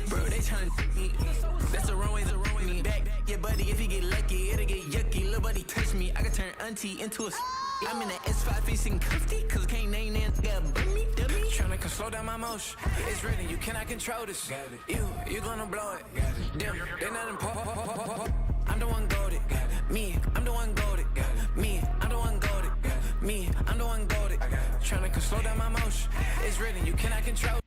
Bro, they tryna me. That's the wrong way, me back. Yeah, buddy, if you get lucky, it'll get yucky. Little buddy touch me, I can turn auntie into a. I'm in the S5 facing comfy, cause I can't name that. Got me, dummy. Tryna come slow down my motion. It's written, you cannot control this. You gonna blow it. Damn, they not important. I'm the one goaded. Me, I'm the one goaded. Me, I'm the one goaded. Me, I'm the one goaded. Tryna come slow down my motion. It's written, you cannot control.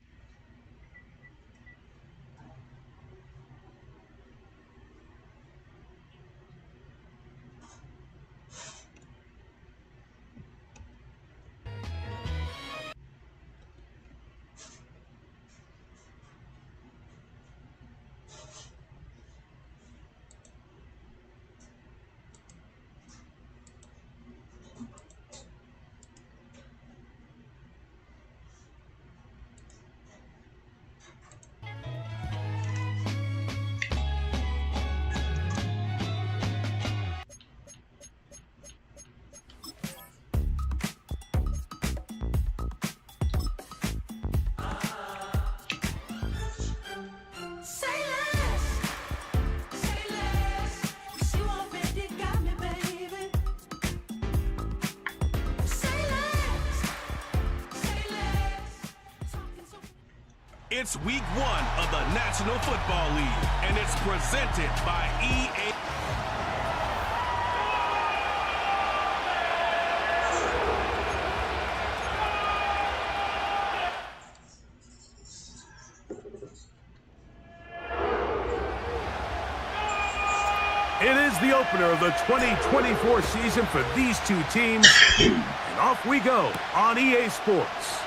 It's week 1 of the National Football League, and it's presented by EA. It is the opener of the 2024 season for these two teams, and off we go on EA Sports.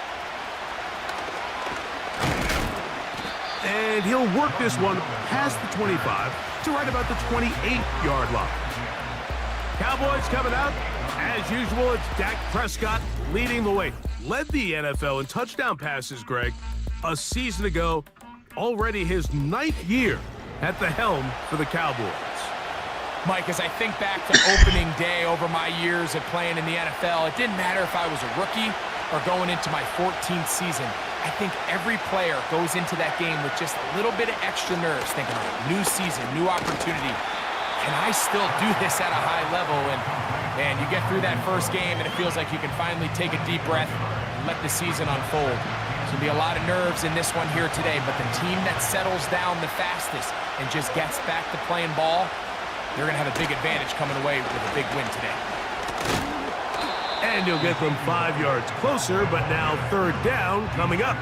And he'll work this one past the 25 to right about the 28-yard line. Cowboys coming out. As usual, it's Dak Prescott leading the way. Led the NFL in touchdown passes, Greg, a season ago. Already his 9th year at the helm for the Cowboys. Mike, as I think back to opening day over my years of playing in the NFL, it didn't matter if I was a rookie or going into my 14th season. I think every player goes into that game with just a little bit of extra nerves, thinking, new season, new opportunity. Can I still do this at a high level? And, man, you get through that first game, and it feels like you can finally take a deep breath and let the season unfold. There's going to be a lot of nerves in this one here today, but the team that settles down the fastest and just gets back to playing ball, they're going to have a big advantage coming away with a big win today. And he'll get them 5 yards closer, but now 3rd down coming up.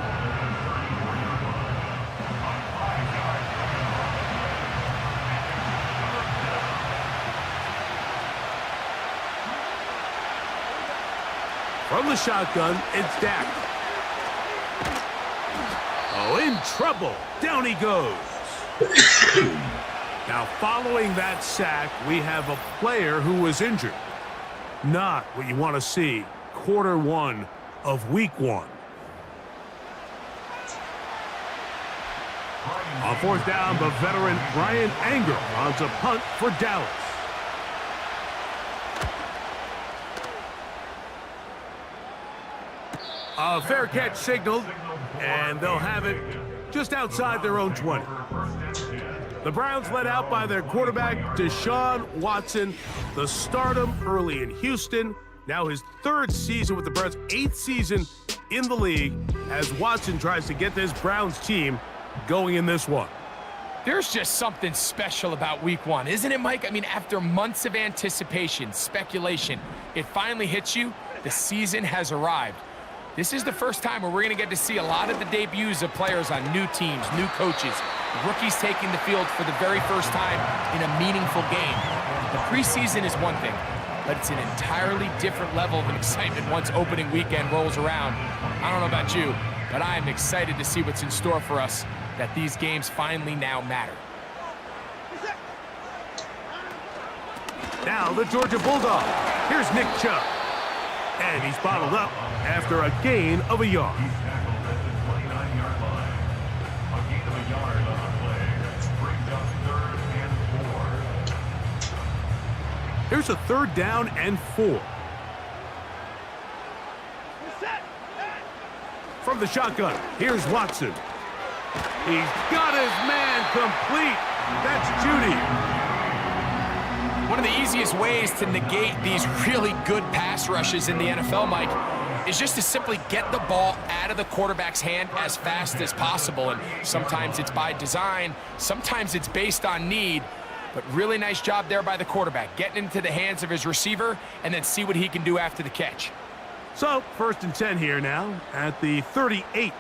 From the shotgun, it's Dak. Oh, in trouble. Down he goes. Now, following that sack, we have a player who was injured. Not what you want to see. Quarter 1 of week 1. On fourth down, the veteran Brian Anger runs a punt for Dallas. A fair catch signaled, and they'll have it just outside their own 20. The Browns led out by their quarterback, Deshaun Watson, the stardom early in Houston. Now his third season with the Browns, 8th season in the league, as Watson tries to get this Browns team going in this one. There's just something special about week one, isn't it, Mike? I mean, after months of anticipation, speculation, it finally hits you. The season has arrived. This is the first time where we're going to get to see a lot of the debuts of players on new teams, new coaches, rookies taking the field for the very first time in a meaningful game. The preseason is one thing, but it's an entirely different level of excitement once opening weekend rolls around. I don't know about you, but I am excited to see what's in store for us, that these games finally now matter. Now the Georgia Bulldog. Here's Nick Chubb. And he's bottled up after a gain of a yard. Here's a third down and 4. From the shotgun, here's Watson. He's got his man complete. That's Judy. One of the easiest ways to negate these really good pass rushes in the NFL, Mike, is just to simply get the ball out of the quarterback's hand as fast as possible. And sometimes it's by design, sometimes it's based on need. But really nice job there by the quarterback, getting into the hands of his receiver and then see what he can do after the catch. So, 1st and 10 here now at the 38.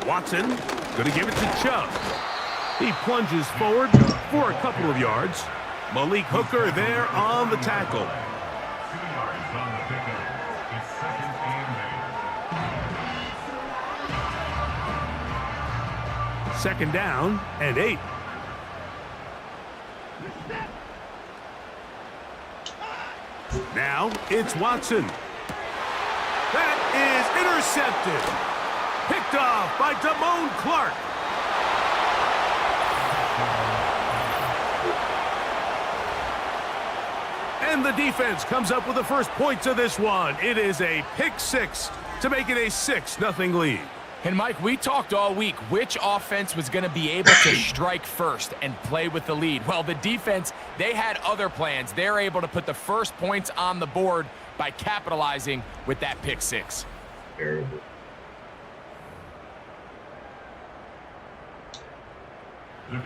Watson going to give it to Chubb. He plunges forward for a couple of yards. Malik Hooker there on the tackle. Second down and 8. Now it's Watson. That is intercepted. Picked off by Damone Clark. And the defense comes up with the first points of this one. It is a pick 6 to make it a 6-0 lead. And Mike, we talked all week which offense was going to be able to strike first and play with the lead. Well, the defense, they had other plans. They're able to put the first points on the board by capitalizing with that pick 6. Terrible.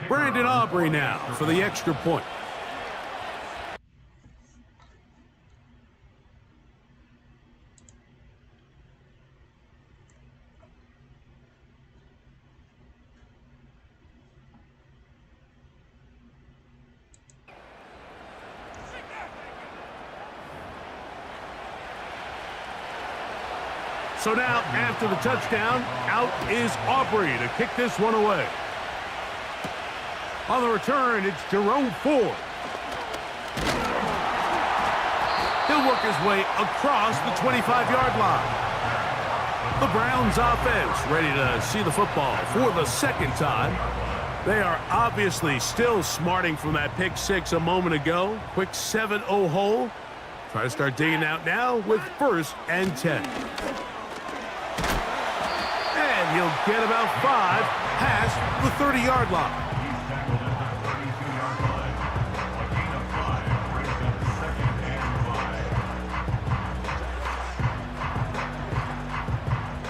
Brandon Aubrey now for the extra point. So now, after the touchdown, out is Aubrey to kick this one away. On the return, it's Jerome Ford. He'll work his way across the 25-yard line. The Browns offense ready to see the football for the second time. They are obviously still smarting from that pick 6 a moment ago. Quick 7-0 hole. Try to start digging out now with 1st and 10. And he'll get about 5 past the 30-yard line.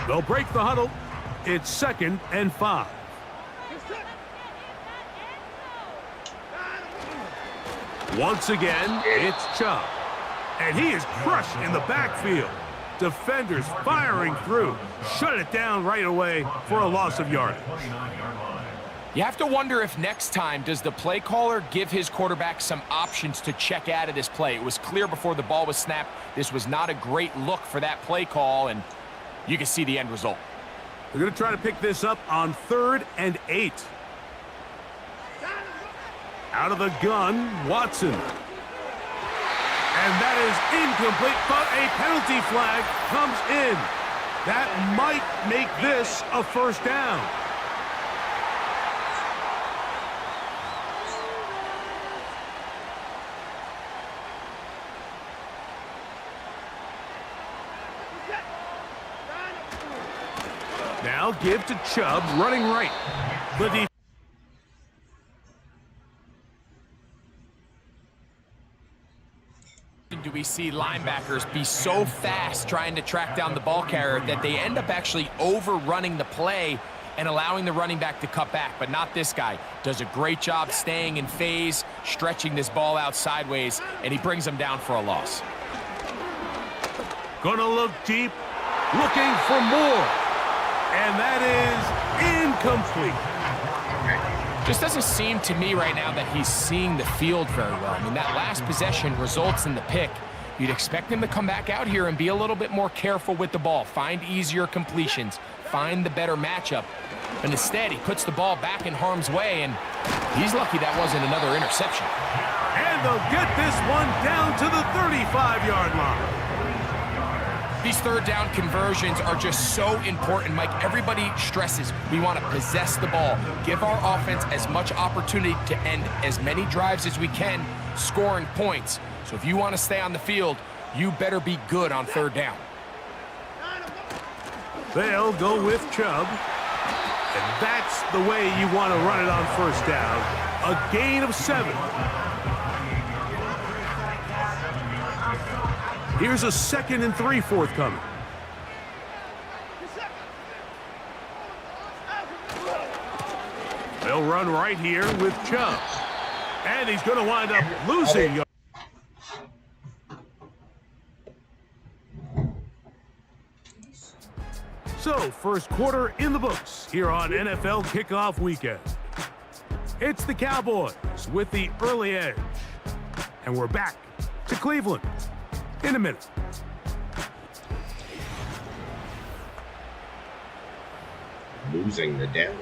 They'll break the huddle. It's 2nd and 5. Once again, it's Chubb. And he is crushed in the backfield. Defenders firing through. Shut it down right away for a loss of yardage. You have to wonder if next time, does the play caller give his quarterback some options to check out of this play? It was clear before the ball was snapped. This was not a great look for that play call, and you can see the end result. They're going to try to pick this up on 3rd and 8. Out of the gun, Watson. And that is incomplete, but a penalty flag comes in. That might make this a first down. Now give to Chubb, running right. The do we see linebackers be so fast trying to track down the ball carrier that they end up actually overrunning the play and allowing the running back to cut back, but not this guy. Does a great job staying in phase, stretching this ball out sideways, and he brings them down for a loss. Gonna look deep, looking for more. And that is incomplete. Just doesn't seem to me right now that he's seeing the field very well. I mean, that last possession results in the pick. You'd expect him to come back out here and be a little bit more careful with the ball, find easier completions, find the better matchup. But instead, he puts the ball back in harm's way, and he's lucky that wasn't another interception. And they'll get this one down to the 35-yard line. These third down conversions are just so important, Mike. Everybody stresses we want to possess the ball, give our offense as much opportunity to end as many drives as we can, scoring points. So if you want to stay on the field, you better be good on third down. They'll go with Chubb. And that's the way you want to run it on first down. A gain of 7. Here's a 2nd and 3 forthcoming. They'll run right here with Chubb. And he's going to wind up losing. So, first quarter in the books here on NFL Kickoff Weekend. It's the Cowboys with the early edge. And we're back to Cleveland in a minute. Losing the Dallas.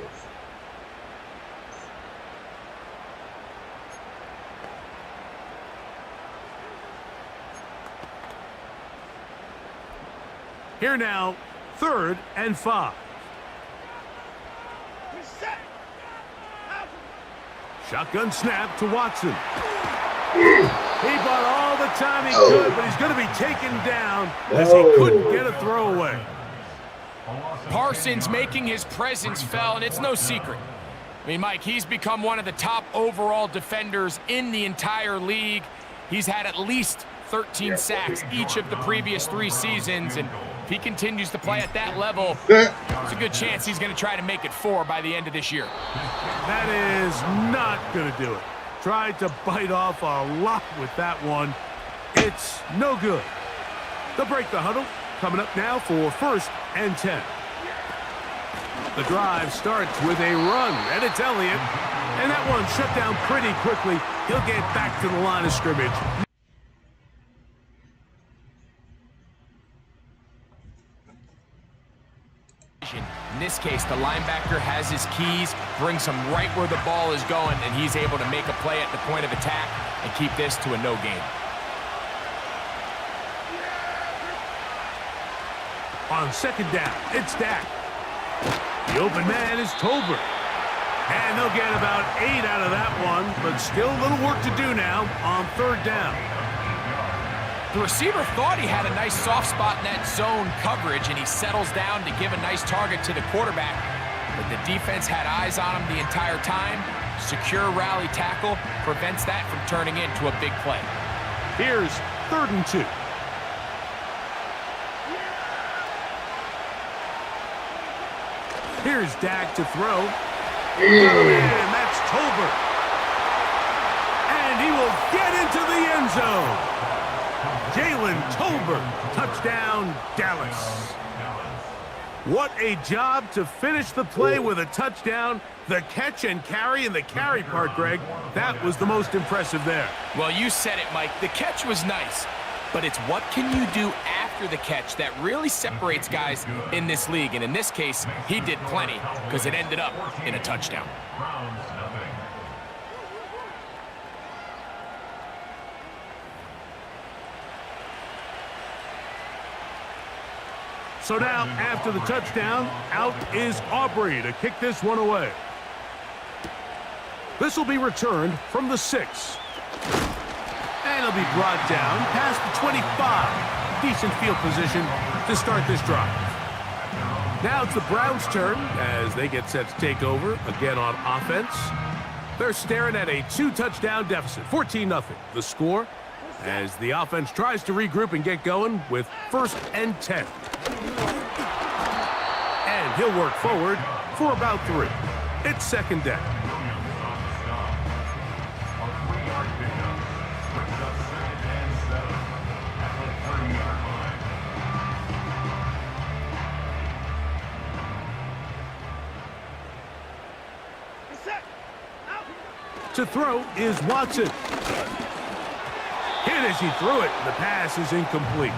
Here now, 3rd and 5. Shotgun snap to Watson. He bought all the time he could, but he's going to be taken down as he couldn't get a throwaway. Parsons making his presence felt, and it's no secret. I mean, Mike, he's become one of the top overall defenders in the entire league. He's had at least 13 sacks each of the previous 3 seasons, and if he continues to play at that level, there's a good chance he's going to try to make it 4 by the end of this year. That is not going to do it. Tried to bite off a lot with that one. It's no good. They'll break the huddle. Coming up now for 1st and 10. The drive starts with a run, and it's Elliott. And that one shut down pretty quickly. He'll get back to the line of scrimmage. In this case, the linebacker has his keys, brings him right where the ball is going, and he's able to make a play at the point of attack and keep this to a no gain. On 2nd down, it's Dak. The open man is Tolbert. And they'll get about 8 out of that one, but still a little work to do now on 3rd down. The receiver thought he had a nice soft spot in that zone coverage, and he settles down to give a nice target to the quarterback. But the defense had eyes on him the entire time. Secure rally tackle prevents that from turning into a big play. Here's 3rd and 2. Here's Dak to throw. And that's Tolbert. And he will get into the end zone. Jalen Tolbert, touchdown, Dallas. What a job to finish the play with a touchdown. The catch and carry, and the carry part, Greg, that was the most impressive there. Well, you said it, Mike. The catch was nice, but it's what can you do after the catch that really separates guys in this league. And in this case, he did plenty because it ended up in a touchdown. So now, after the touchdown, out is Aubrey to kick this one away. This will be returned from the 6. And it'll be brought down past the 25. Decent field position to start this drive. Now it's the Browns' turn as they get set to take over again on offense. They're staring at a 2-touchdown deficit, 14-0. The score as the offense tries to regroup and get going with 1st and 10. And he'll work forward for about 3. It's 2nd down. To throw is Watson. Hit as he threw it. The pass is incomplete.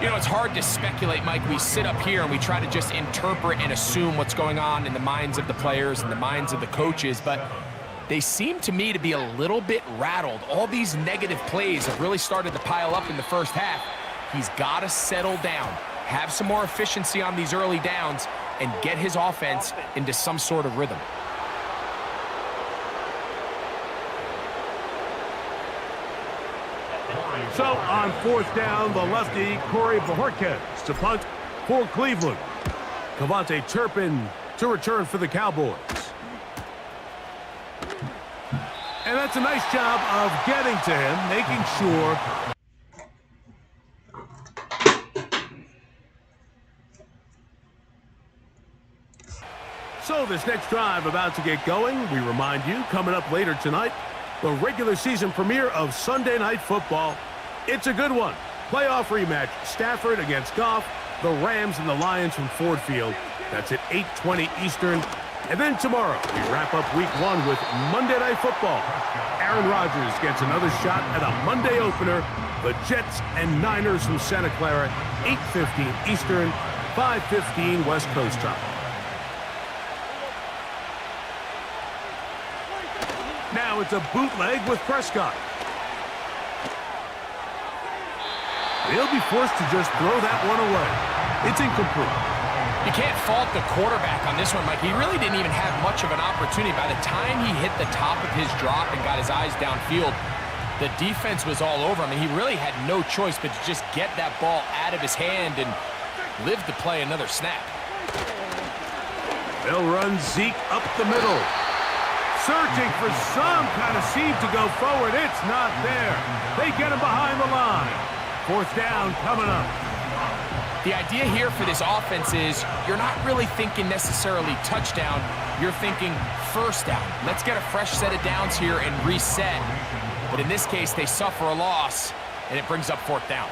You know, it's hard to speculate, Mike. We sit up here and we try to just interpret and assume what's going on in the minds of the players and the minds of the coaches, but they seem to me to be a little bit rattled. All these negative plays have really started to pile up in the first half. He's got to settle down, have some more efficiency on these early downs, and get his offense into some sort of rhythm. So on 4th down, the lefty, Corey Bojorquez to punt for Cleveland. Cavante Turpin to return for the Cowboys. And that's a nice job of getting to him, making sure. So this next drive about to get going. We remind you, coming up later tonight, the regular season premiere of Sunday Night Football. It's a good one. Playoff rematch, Stafford against Goff, the Rams and the Lions from Ford Field. That's at 8:20 Eastern. And then tomorrow, we wrap up week 1 with Monday Night Football. Aaron Rodgers gets another shot at a Monday opener. The Jets and Niners from Santa Clara, 8:15 Eastern, 5:15 West Coast time. Now it's a bootleg with Prescott. He'll be forced to just throw that one away. It's incomplete. You can't fault the quarterback on this one, Mike. He really didn't even have much of an opportunity. By the time he hit the top of his drop and got his eyes downfield, the defense was all over him, and he really had no choice but to just get that ball out of his hand and live to play another snap. They'll run Zeke up the middle. Searching for some kind of seam to go forward. It's not there. They get him behind the line. 4th down coming up. The idea here for this offense is you're not really thinking necessarily touchdown. You're thinking 1st down. Let's get a fresh set of downs here and reset. But in this case, they suffer a loss, and it brings up 4th down.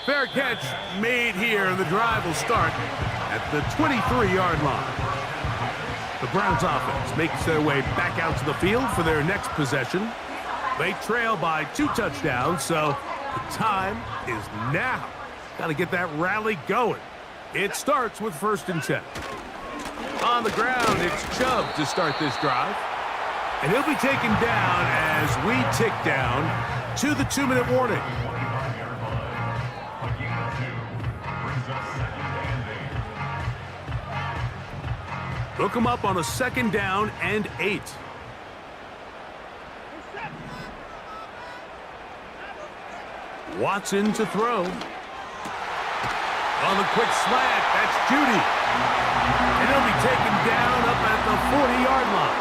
Fair catch made here, and the drive will start at the 23-yard line. The Browns offense makes their way back out to the field for their next possession. They trail by 2 touchdowns, so the time is now. Got to get that rally going. It starts with 1st and 10. On the ground, it's Chubb to start this drive. And he'll be taken down as we tick down to the 2-minute warning. Look him up on a 2nd down and 8. Watson to throw. On the quick slant, that's Judy. And he'll be taken down up at the 40-yard line.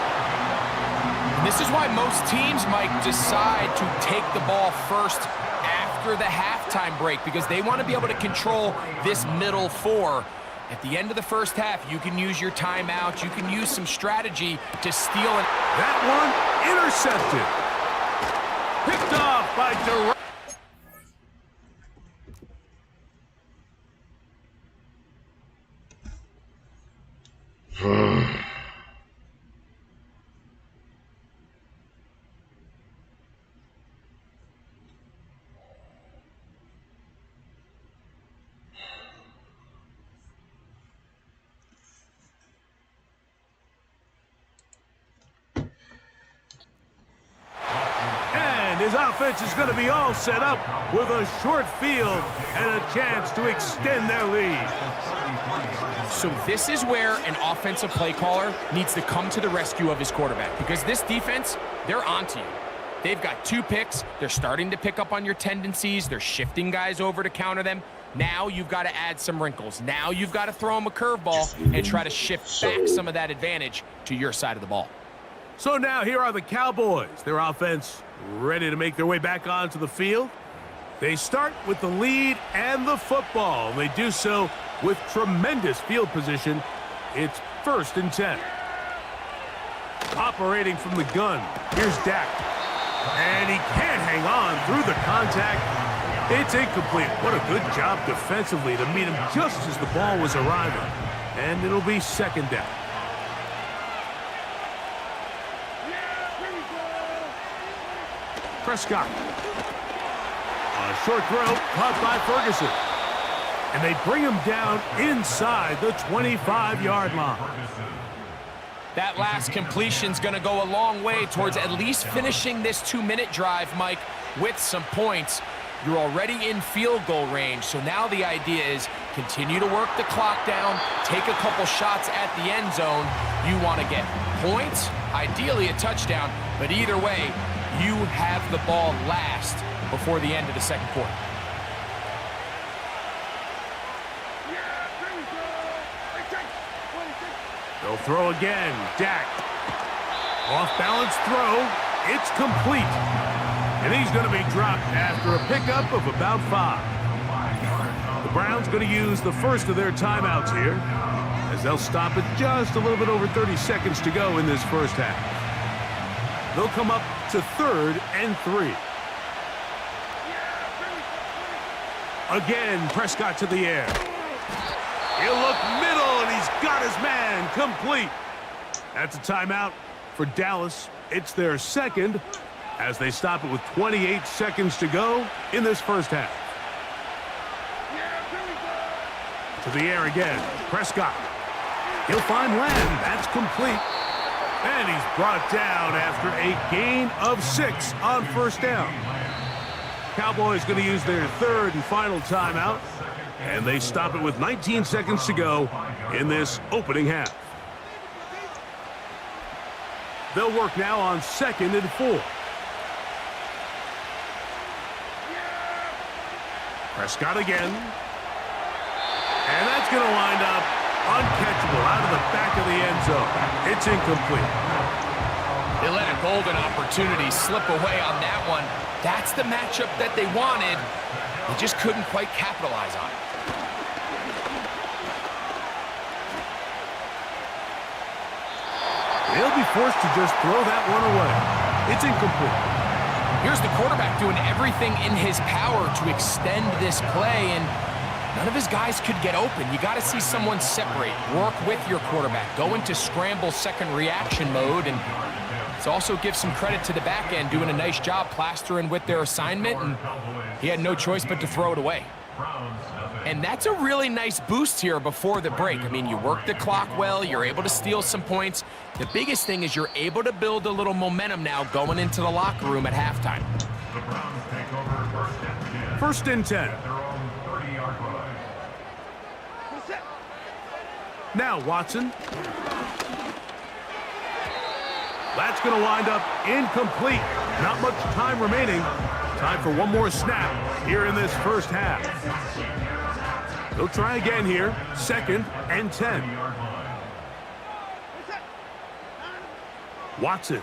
This is why most teams, Mike, decide to take the ball first after the halftime break, because they want to be able to control this middle 4. At the end of the first half, you can use your timeout. You can use some strategy to steal it. That one intercepted. Picked off by Durant. His offense is going to be all set up with a short field and a chance to extend their lead. So this is where an offensive play caller needs to come to the rescue of his quarterback, because this defense, they're onto you. They've got 2 picks. They're starting to pick up on your tendencies. They're shifting guys over to counter them. Now you've got to add some wrinkles. Now you've got to throw them a curveball and try to shift back some of that advantage to your side of the ball. So now here are the Cowboys. Their offense ready to make their way back onto the field. They start with the lead and the football. They do so with tremendous field position. It's 1st and 10. Operating from the gun, here's Dak. And he can't hang on through the contact. It's incomplete. What a good job defensively to meet him just as the ball was arriving. And it'll be 2nd down. Prescott. A short throw caught by Ferguson. And they bring him down inside the 25-yard line. That last completion's going to go a long way towards at least finishing this 2-minute drive, Mike, with some points. You're already in field goal range, so now the idea is continue to work the clock down, take a couple shots at the end zone. You want to get points, ideally a touchdown, but either way, you have the ball last before the end of the 2nd quarter. They'll throw again. Dak. Off-balance throw. It's complete. And he's going to be dropped after a pickup of about 5. The Browns going to use the first of their timeouts here, as they'll stop it just a little bit over 30 seconds to go in this first half. They'll come up to 3rd and 3. Again, Prescott to the air. He'll look middle, and he's got his man complete. That's a timeout for Dallas. It's their 2nd, as they stop it with 28 seconds to go in this first half. To the air again, Prescott. He'll find Lamb. That's complete. And he's brought down after a gain of 6 on 1st down. Cowboys going to use their 3rd and final timeout, and they stop it with 19 seconds to go in this opening half. They'll work now on 2nd and 4. Prescott again. And that's going to wind up uncatchable out of the back of the end zone. It's incomplete. They let a golden opportunity slip away on that one. That's the matchup that they wanted. They just couldn't quite capitalize on it. They'll be forced to just throw that one away. It's incomplete. Here's the quarterback doing everything in his power to extend this play, and none of his guys could get open. You got to see someone separate, work with your quarterback, go into scramble second reaction mode, and it's also give some credit to the back end doing a nice job plastering with their assignment, and he had no choice but to throw it away. And that's a really nice boost here before the break. I mean, you work the clock well, you're able to steal some points. The biggest thing is you're able to build a little momentum now going into the locker room at halftime. 1st and 10. Now Watson. That's going to wind up incomplete. Not much time remaining. Time for one more snap here in this first half. They'll try again here. 2nd and 10. Watson.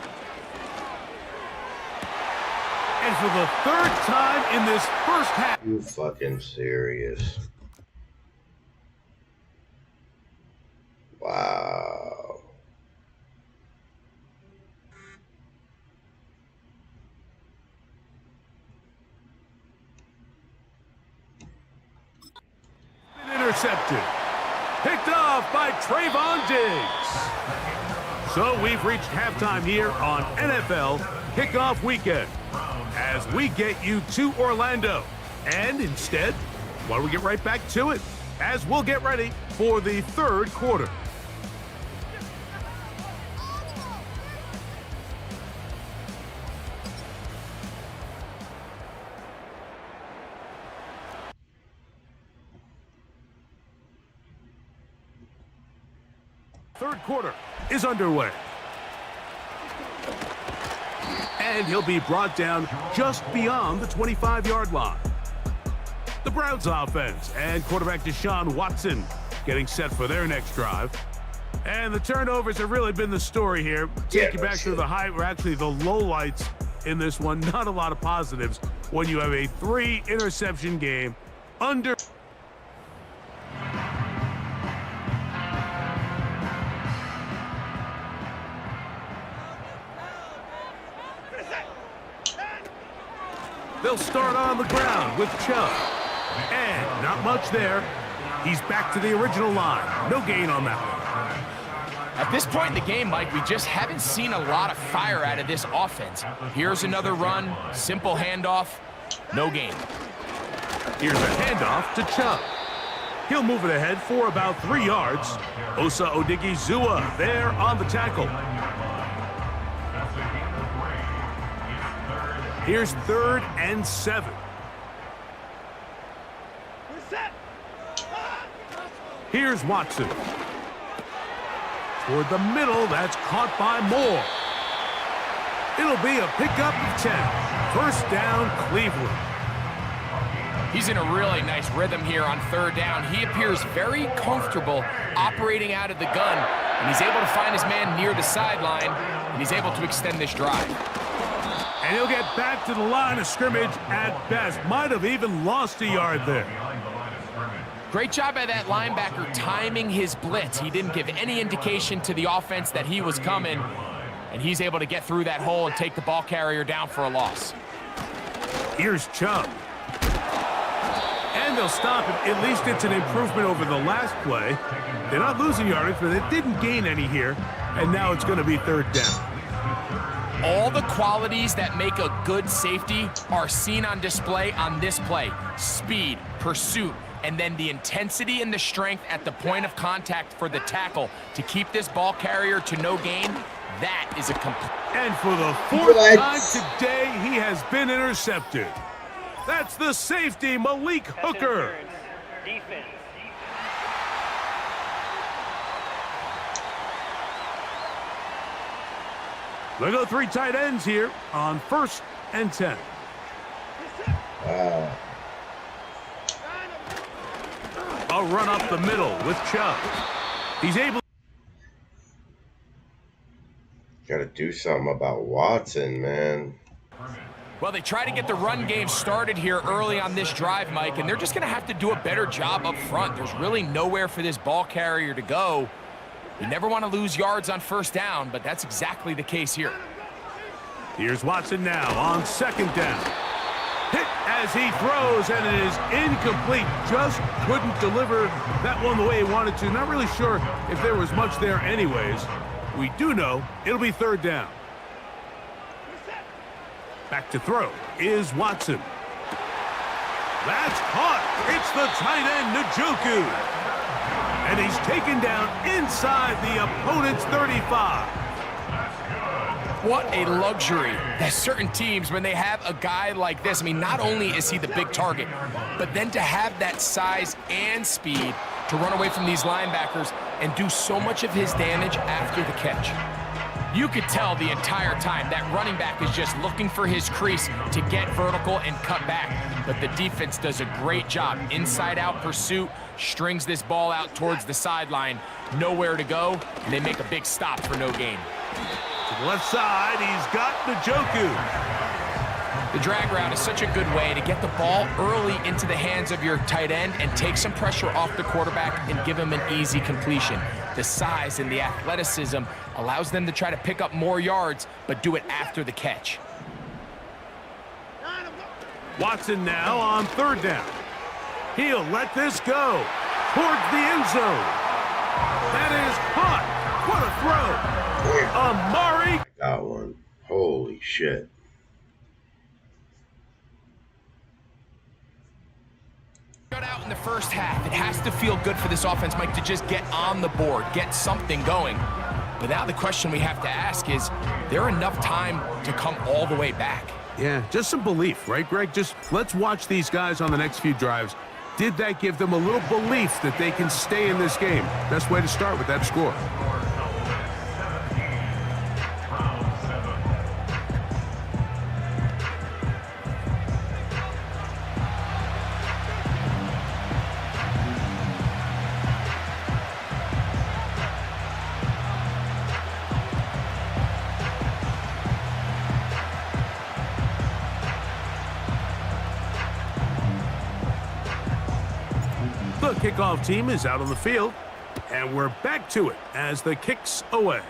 And for the 3rd time in this first half. You fucking serious? Wow. Intercepted. Picked off by Trayvon Diggs. So we've reached halftime here on NFL Kickoff Weekend as we get you to Orlando. And instead, why don't we get right back to it as we'll get ready for the 3rd quarter. Third quarter is underway. And he'll be brought down just beyond the 25-yard line. The Browns offense and quarterback Deshaun Watson getting set for their next drive. And the turnovers have really been the story here. Take you back to the high, or actually the lowlights in this one. Not a lot of positives when you have a 3-interception game under. They'll start on the ground with Chubb. And not much there. He's back to the original line. No gain on that one. At this point in the game, Mike, we just haven't seen a lot of fire out of this offense. Here's another run, simple handoff, no gain. Here's a handoff to Chubb. He'll move it ahead for about 3 yards. Osa Odigizua there on the tackle. Here's 3rd and 7. Here's Watson. Toward the middle, that's caught by Moore. It'll be a pickup of 10. First down, Cleveland. He's in a really nice rhythm here on 3rd down. He appears very comfortable operating out of the gun, and he's able to find his man near the sideline, and he's able to extend this drive. And he'll get back to the line of scrimmage at best. Might have even lost a yard there. Great job by that linebacker timing his blitz. He didn't give any indication to the offense that he was coming, and he's able to get through that hole and take the ball carrier down for a loss. Here's Chubb. And they'll stop it. At least it's an improvement over the last play. They're not losing yardage, but they didn't gain any here, and now it's going to be 3rd down. All the qualities that make a good safety are seen on display on this play. Speed, pursuit, and then the intensity and the strength at the point of contact for the tackle to keep this ball carrier to no gain. That is a complete. And for the 4th time today, he has been intercepted. That's the safety, Malik Hooker. Defense. They go 3 tight ends here on 1st and 10. A run up the middle with Chubb. He's able. Got to do something about Watson, man. Well, they try to get the run game started here early on this drive, Mike, and they're just going to have to do a better job up front. There's really nowhere for this ball carrier to go. You never want to lose yards on 1st down, but that's exactly the case here. Here's Watson now on 2nd down. Hit as he throws, and it is incomplete. Just couldn't deliver that one the way he wanted to. Not really sure if there was much there anyways. We do know it'll be 3rd down. Back to throw is Watson. That's caught. It's the tight end, Njoku. And he's taken down inside the opponent's 35. What a luxury that certain teams, when they have a guy like this, I mean, not only is he the big target, but then to have that size and speed to run away from these linebackers and do so much of his damage after the catch. You could tell the entire time that running back is just looking for his crease to get vertical and cut back. But the defense does a great job. Inside-out pursuit, strings this ball out towards the sideline. Nowhere to go, and they make a big stop for no gain. To the left side, he's got Njoku. The drag route is such a good way to get the ball early into the hands of your tight end and take some pressure off the quarterback and give him an easy completion. The size and the athleticism allows them to try to pick up more yards, but do it after the catch. Watson now on 3rd down. He'll let this go towards the end zone. That is caught. What a throw. Amari. Got one. Holy shit. Out in the first half, it has to feel good for this offense, Mike, to just get on the board, get something going. But now the question we have to ask is there enough time to come all the way back? Yeah, just some belief, right, Greg? Just let's watch these guys on the next few drives. Did that give them a little belief that they can stay in this game? Best way to start with that score. The kickoff team is out on the field, and we're back to it as the kick's away.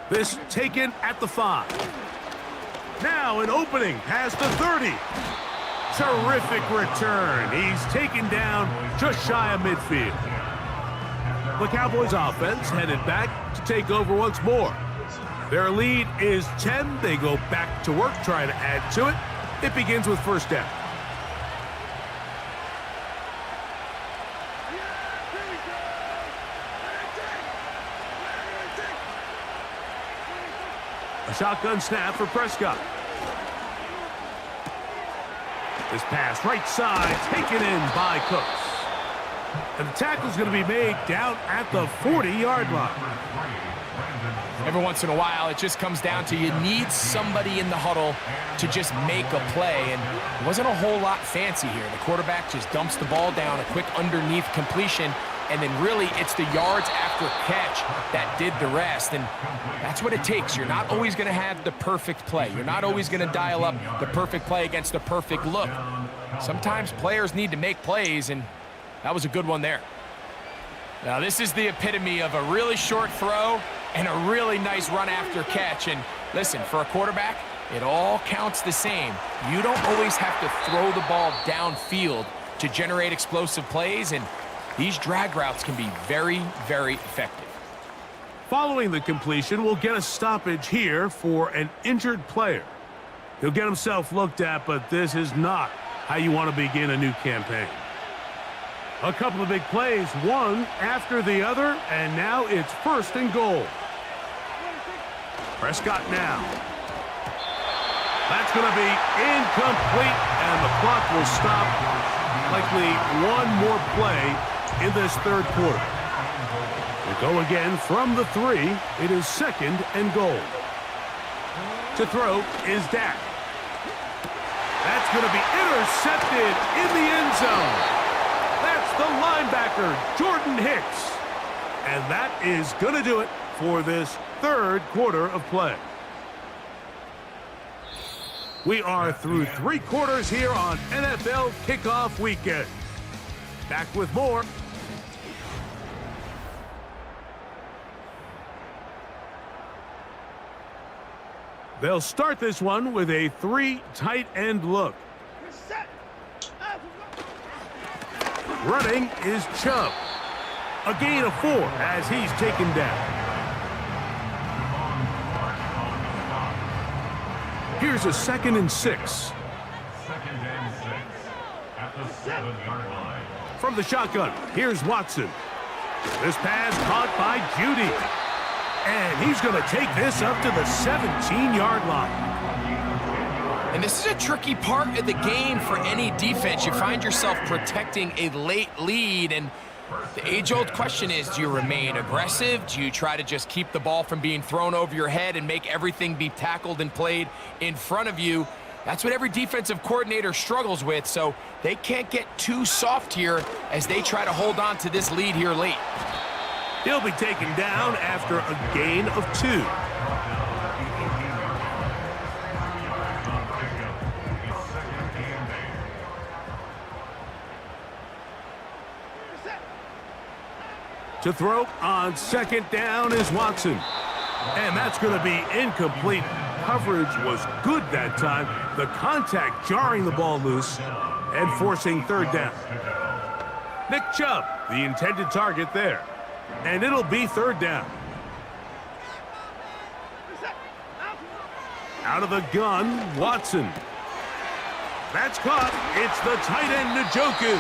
This taken at the 5. Now an opening past the 30. Terrific return. He's taken down just shy of midfield. The Cowboys offense headed back to take over once more. Their lead is 10. They go back to work trying to add to it. It begins with first down. A shotgun snap for Prescott. This pass right side taken in by Cooks. And the tackle's going to be made down at the 40-yard line. Every once in a while, it just comes down to you need somebody in the huddle to just make a play, and it wasn't a whole lot fancy here. The quarterback just dumps the ball down, a quick underneath completion, and then really it's the yards after catch that did the rest, and that's what it takes. You're not always going to have the perfect play. You're not always going to dial up the perfect play against the perfect look. Sometimes players need to make plays, and that was a good one there. Now, this is the epitome of a really short throw and a really nice run after catch. And listen, for a quarterback, it all counts the same. You don't always have to throw the ball downfield to generate explosive plays, and these drag routes can be very, very effective. Following the completion, we'll get a stoppage here for an injured player. He'll get himself looked at, but this is not how you want to begin a new campaign. A couple of big plays, one after the other, and now it's first and goal. Prescott now. That's going to be incomplete, and the clock will stop. Likely one more play in this third quarter. We go again from the 3. It is second and goal. To throw is Dak. That's going to be intercepted in the end zone. That's the linebacker, Jordan Hicks. And that is going to do it for this third quarter of play. We are through 3 quarters here on NFL Kickoff Weekend. Back with more. They'll start this one with a 3 tight end look. Running is Chubb. A gain of 4 as he's taken down. Here's a 2nd and 6. 2nd and 6 at the 7-yard line. From the shotgun, here's Watson. This pass caught by Judy. And he's going to take this up to the 17-yard line. And this is a tricky part of the game for any defense. You find yourself protecting a late lead, and the age-old question is, do you remain aggressive? Do you try to just keep the ball from being thrown over your head and make everything be tackled and played in front of you? That's what every defensive coordinator struggles with, so they can't get too soft here as they try to hold on to this lead here late. He'll be taken down after a gain of 2. To throw on 2nd down is Watson. And that's going to be incomplete. Coverage was good that time. The contact jarring the ball loose and forcing 3rd down. Nick Chubb, the intended target there. And it'll be 3rd down. Out of the gun, Watson. That's caught. It's the tight end, Njoku.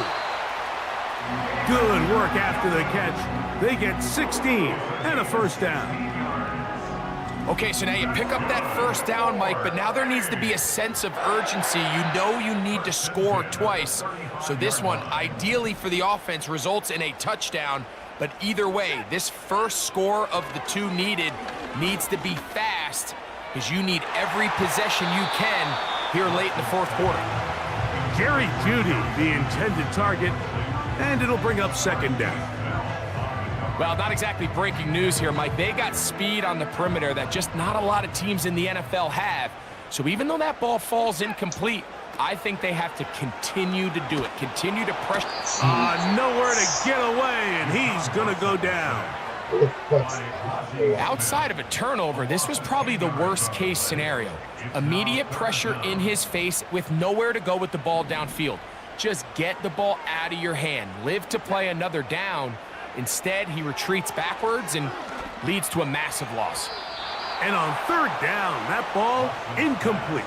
Good work after the catch. They get 16 and a 1st down. Okay, so now you pick up that 1st down, Mike, but now there needs to be a sense of urgency. You know you need to score twice. So this one, ideally for the offense, results in a touchdown. But either way, this first score of the 2 needed needs to be fast because you need every possession you can here late in the 4th quarter. Jerry Jeudy, the intended target, and it'll bring up 2nd down. Well, not exactly breaking news here, Mike. They got speed on the perimeter that just not a lot of teams in the NFL have. So even though that ball falls incomplete, I think they have to continue to do it, continue to pressure. Nowhere to get away, and he's going to go down. Outside of a turnover, this was probably the worst-case scenario. Immediate pressure in his face with nowhere to go with the ball downfield. Just get the ball out of your hand. Live to play another down. Instead, he retreats backwards and leads to a massive loss. And on third down, that ball incomplete.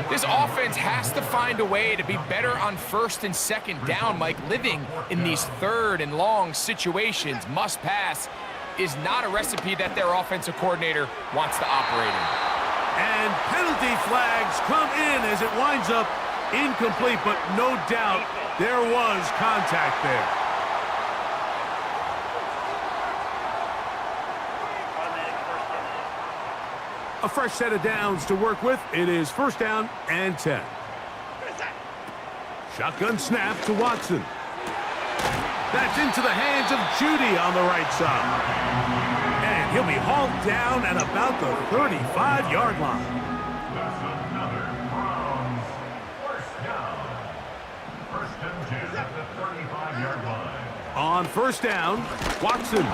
This offense has to find a way to be better on first and second down, Mike. Living in these third and long situations, must pass, is not a recipe that their offensive coordinator wants to operate in. And penalty flags come in as it winds up incomplete, but no doubt there was contact there. A fresh set of downs to work with. It is first down and 10. Shotgun snap to Watson. That's into the hands of Judy on the right side. And he'll be hauled down at about the 35-yard line. That's another Browns first down. First and 10 at the 35-yard line. On first down, Watson.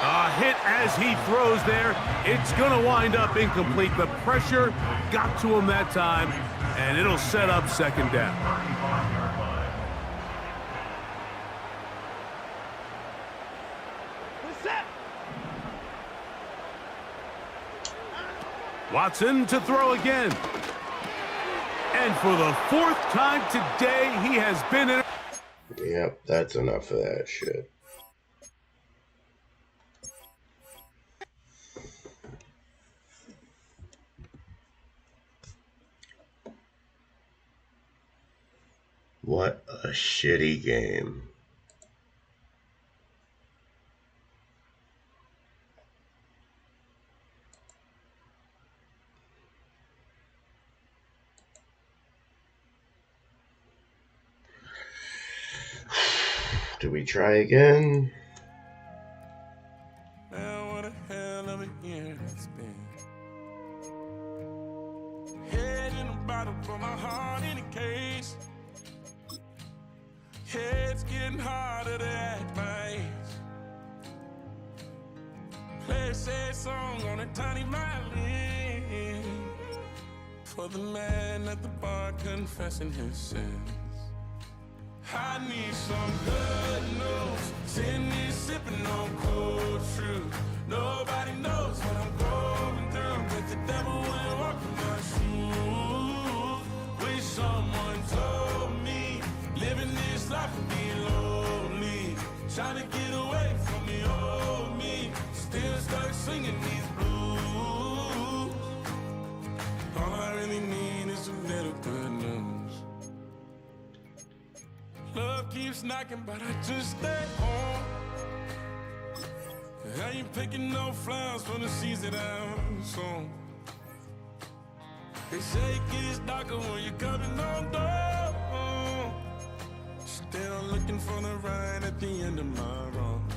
A hit as he throws there. It's going to wind up incomplete. The pressure got to him that time, and it'll set up second down. 35-yard line. Watson to throw again. And for the fourth time today, he has been in. Yep, that's enough of that shit. What a shitty game. Do we try again? Man, what a hell of a year it's been. Head in the bottle, put my heart in a case. It's getting harder to act my age. Play a sad song on a tiny violin for the man at the bar confessing his sins. I need some good news. Sitting here sipping on cold truth. Nobody knows what I'm going through, but the devil will walk in my shoes. Wish someone told me living this life would be lonely. Trying to get away from the old me. Still stuck singing these blues. All I really need is a little good news. Love keeps knocking, but I just stay home. I ain't picking no flowers for the season I'm soon. They say it gets darker when you're coming on door. Still looking for the ride at the end of my wrongs.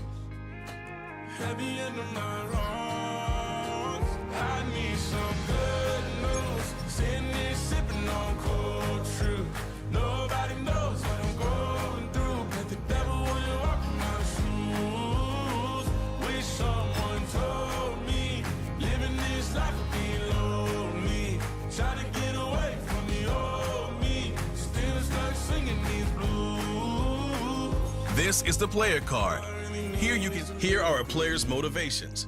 At the end of my wrongs, I need some good news. Sitting here sipping on cold truth. Nobody knows what I'm going through, but the devil will walk in my shoes. Wish someone told me living this life would be lonely. Try to get away from the old me. Still stuck singing these blues. This is the player card. Here you can hear our players' motivations.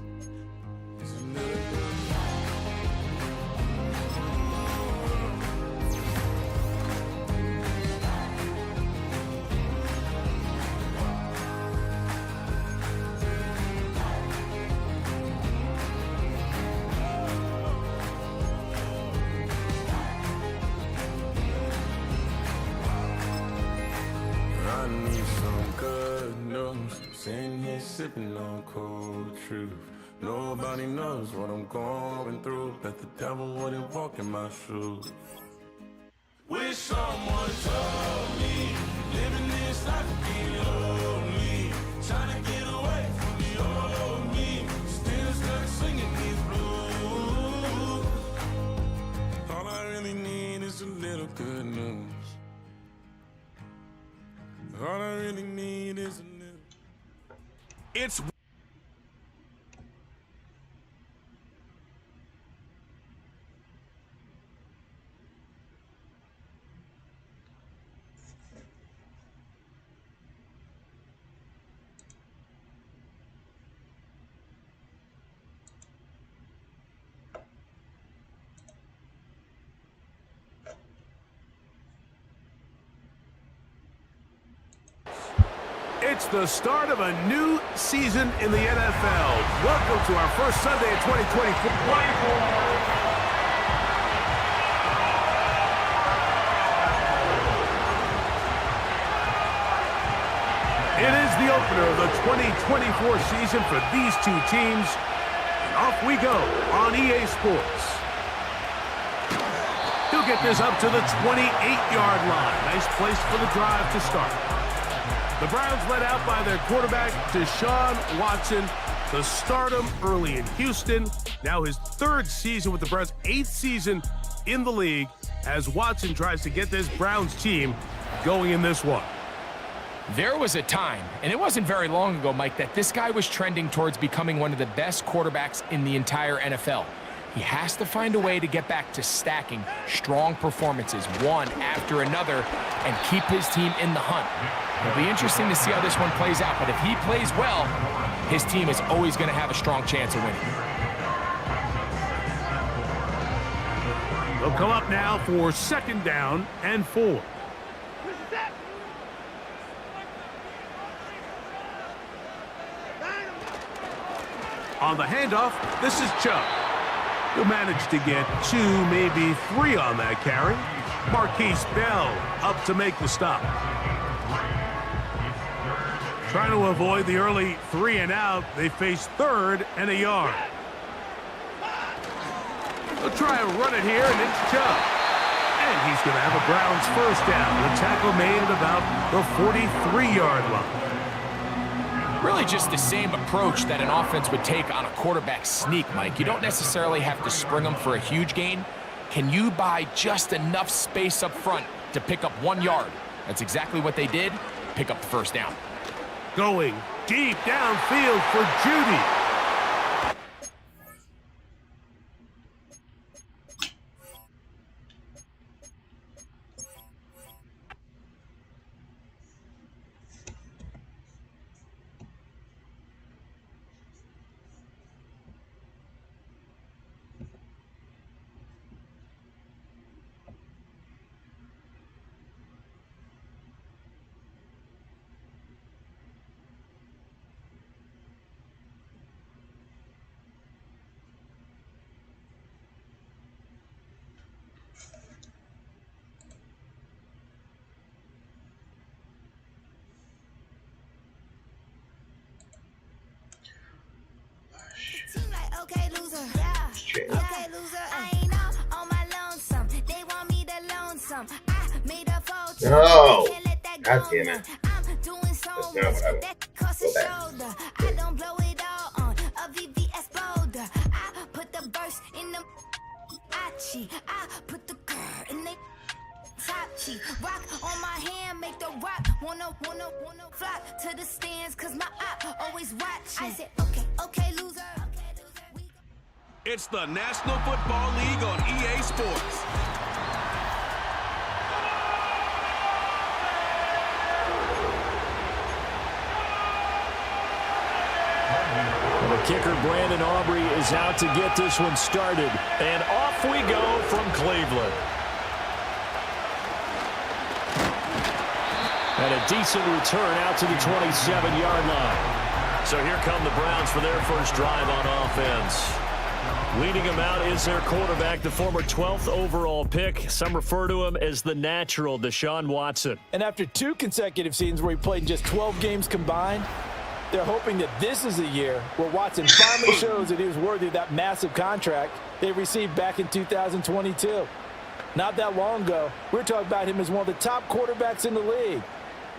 I need some good news. Sitting here sipping on cold truth. Nobody knows what I'm going through, but the devil wouldn't walk in my shoes. Wish someone told me living this life would be lonely. Trying to get away from the old me. Still stuck singing these blues. All I really need is a little good news. All I really need is a little. It's It's the start of a new season in the NFL. Welcome to our first Sunday of 2024. It is the opener of the 2024 season for these two teams. And off we go on EA Sports. He'll get this up to the 28-yard line. Nice place for the drive to start. The Browns led out by their quarterback, Deshaun Watson, to stardom early in Houston. Now his third season with the Browns, 8th season in the league, as Watson tries to get this Browns team going in this one. There was a time, and it wasn't very long ago, Mike, that this guy was trending towards becoming one of the best quarterbacks in the entire NFL. He has to find a way to get back to stacking strong performances, one after another, and keep his team in the hunt. It'll be interesting to see how this one plays out, but if he plays well, his team is always going to have a strong chance of winning. They'll come up now for 2nd down and 4. On the handoff, this is Chubb. He'll manage to get 2, maybe 3 on that carry. Marquise Bell up to make the stop. Trying to avoid the early 3 and out, they face 3rd and a yard. They'll try and run it here, and it's Chubb. And he's going to have a Browns first down. The tackle made at about the 43-yard line. Really just the same approach that an offense would take on a quarterback sneak, Mike. You don't necessarily have to spring them for a huge gain. Can you buy just enough space up front to pick up 1 yard? That's exactly what they did. Pick up the first down. Going deep downfield for Judy. Okay, loser. Yeah. Okay, loser. I ain't on my lonesome. They want me to loan some. I made a fortune. No. Can't let that God go damn now. it. I'm doing so That's much not what I want. that costs a Go back. shoulder. I don't blow it all on a VVS boulder. I put the burst in the Achi. I put the girl in the top cheek. Rock on my hand, make the rock wanna flock to the stands, cause my eye always watching. I said, okay, loser. It's the National Football League on EA Sports. The kicker, Brandon Aubrey, is out to get this one started. And off we go from Cleveland. And a decent return out to the 27-yard line. So here come the Browns for their first drive on offense. Leading him out is their quarterback, the former 12th overall pick. Some refer to him as the natural, Deshaun Watson. And after 2 consecutive seasons where he played in just 12 games combined, they're hoping that this is a year where Watson finally shows that he was worthy of that massive contract they received back in 2022. Not that long ago, we were talking about him as one of the top quarterbacks in the league.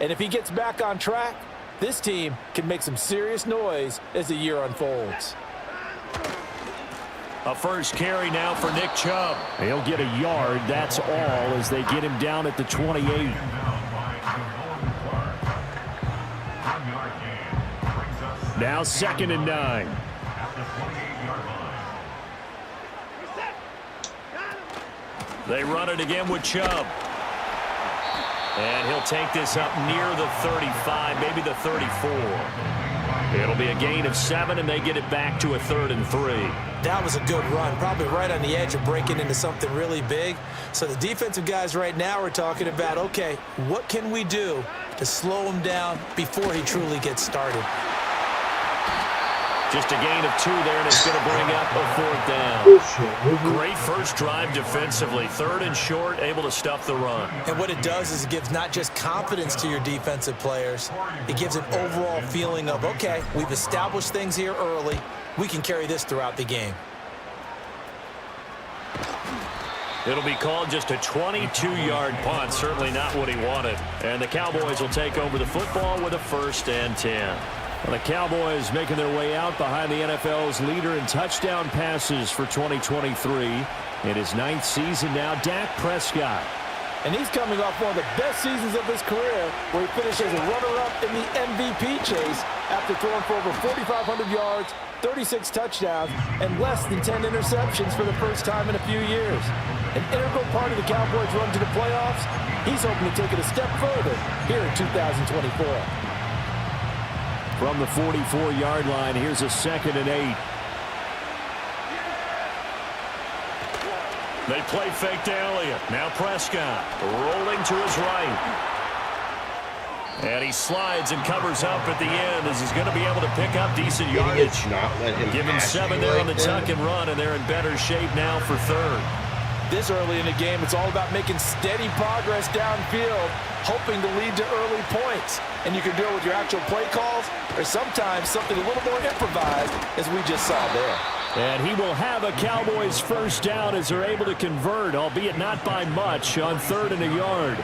And if he gets back on track, this team can make some serious noise as the year unfolds. A first carry now for Nick Chubb. He'll get a yard. That's all as they get him down at the 28. Now 2nd and 9. They run it again with Chubb. And he'll take this up near the 35, maybe the 34. It'll be a gain of 7, and they get it back to a 3rd and 3. That was a good run, probably right on the edge of breaking into something really big. So the defensive guys right now are talking about, okay, what can we do to slow him down before he truly gets started? Just a gain of 2 there, and it's going to bring up a 4th down. Great first drive defensively. 3rd and short, able to stuff the run. And what it does is it gives not just confidence to your defensive players, it gives an overall feeling of, okay, we've established things here early. We can carry this throughout the game. It'll be called just a 22-yard punt, certainly not what he wanted. And the Cowboys will take over the football with a 1st and 10. Well, the Cowboys making their way out behind the NFL's leader in touchdown passes for 2023. In his 9th season now, Dak Prescott. And he's coming off one of the best seasons of his career, where he finished as a runner-up in the MVP chase after throwing for over 4,500 yards, 36 touchdowns, and less than 10 interceptions for the first time in a few years. An integral part of the Cowboys' run to the playoffs, he's hoping to take it a step further here in 2024. From the 44-yard line, here's a 2nd and 8. They play fake to Elliott. Now Prescott rolling to his right. And he slides and covers up at the end as he's going to be able to pick up decent yardage. Give him 7 there on the tuck and run, and they're in better shape now for 3rd. This early in the game, it's all about making steady progress downfield, hoping to lead to early points. And you can do it with your actual play calls, or sometimes something a little more improvised, as we just saw there. And he will have a Cowboys 1st down as they're able to convert, albeit not by much, on 3rd and a yard.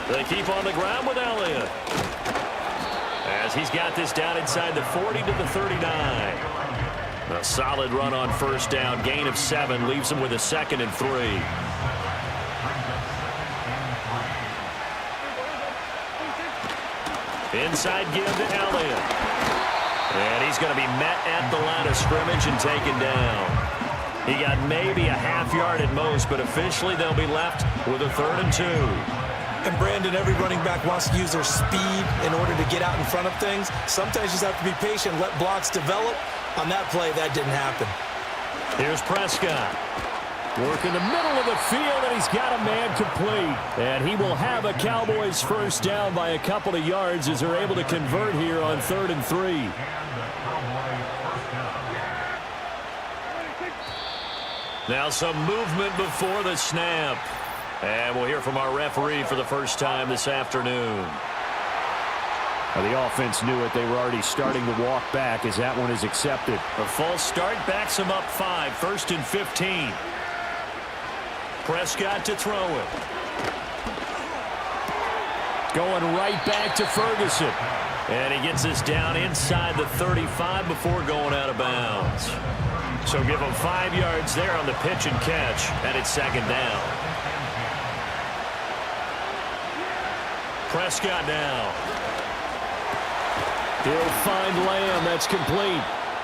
They keep on the ground with Elliott, as he's got this down inside the 40 to the 39. A solid run on 1st down, gain of 7, leaves him with a 2nd and 3. Inside give to Elliott. And he's going to be met at the line of scrimmage and taken down. He got maybe a half yard at most, but officially they'll be left with a 3rd and 2. And Brandon, every running back wants to use their speed in order to get out in front of things. Sometimes you just have to be patient, let blocks develop. On that play, that didn't happen. Here's Prescott. Work in the middle of the field, and he's got a man complete. And he will have a Cowboys 1st down by a couple of yards as they're able to convert here on 3rd and 3. Now some movement before the snap. And we'll hear from our referee for the first time this afternoon. The offense knew it. They were already starting to walk back as that one is accepted. A false start backs them up 5, 1st and 15. Prescott to throw it. Going right back to Ferguson. And he gets this down inside the 35 before going out of bounds. So give him 5 yards there on the pitch and catch, and it's 2nd down. Prescott now. He'll find Lamb. That's complete.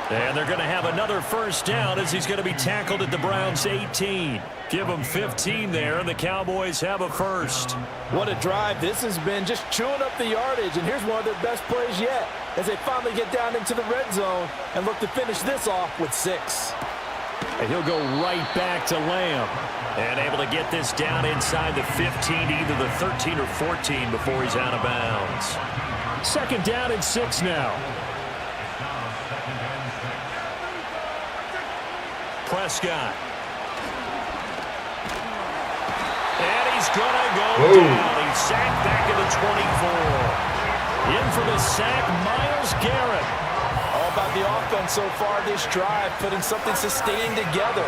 And they're going to have another 1st down as he's going to be tackled at the Browns' 18. Give them 15 there, and the Cowboys have a 1st. What a drive this has been, just chewing up the yardage. And here's one of their best plays yet as they finally get down into the red zone and look to finish this off with 6. And he'll go right back to Lamb. And able to get this down inside the 15, either the 13 or 14 before he's out of bounds. 2nd down and 6 now. Prescott. And he's going to go down. He's sacked back at the 24. In for the sack, Myles Garrett. All about the offense so far this drive, putting something sustained together.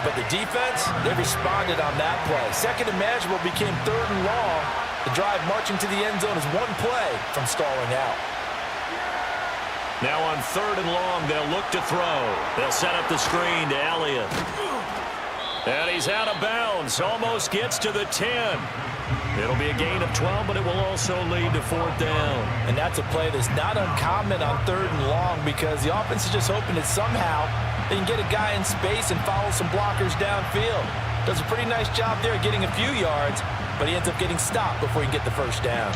But the defense, they responded on that play. 2nd and manageable became 3rd and long, The drive marching to the end zone is one play from stalling out. Now on 3rd and long, they'll look to throw. They'll set up the screen to Elliott. And he's out of bounds. Almost gets to the 10. It'll be a gain of 12, but it will also lead to 4th down. And that's a play that's not uncommon on 3rd and long because the offense is just hoping that somehow they can get a guy in space and follow some blockers downfield. Does a pretty nice job there getting a few yards, but he ends up getting stopped before he can get the first down.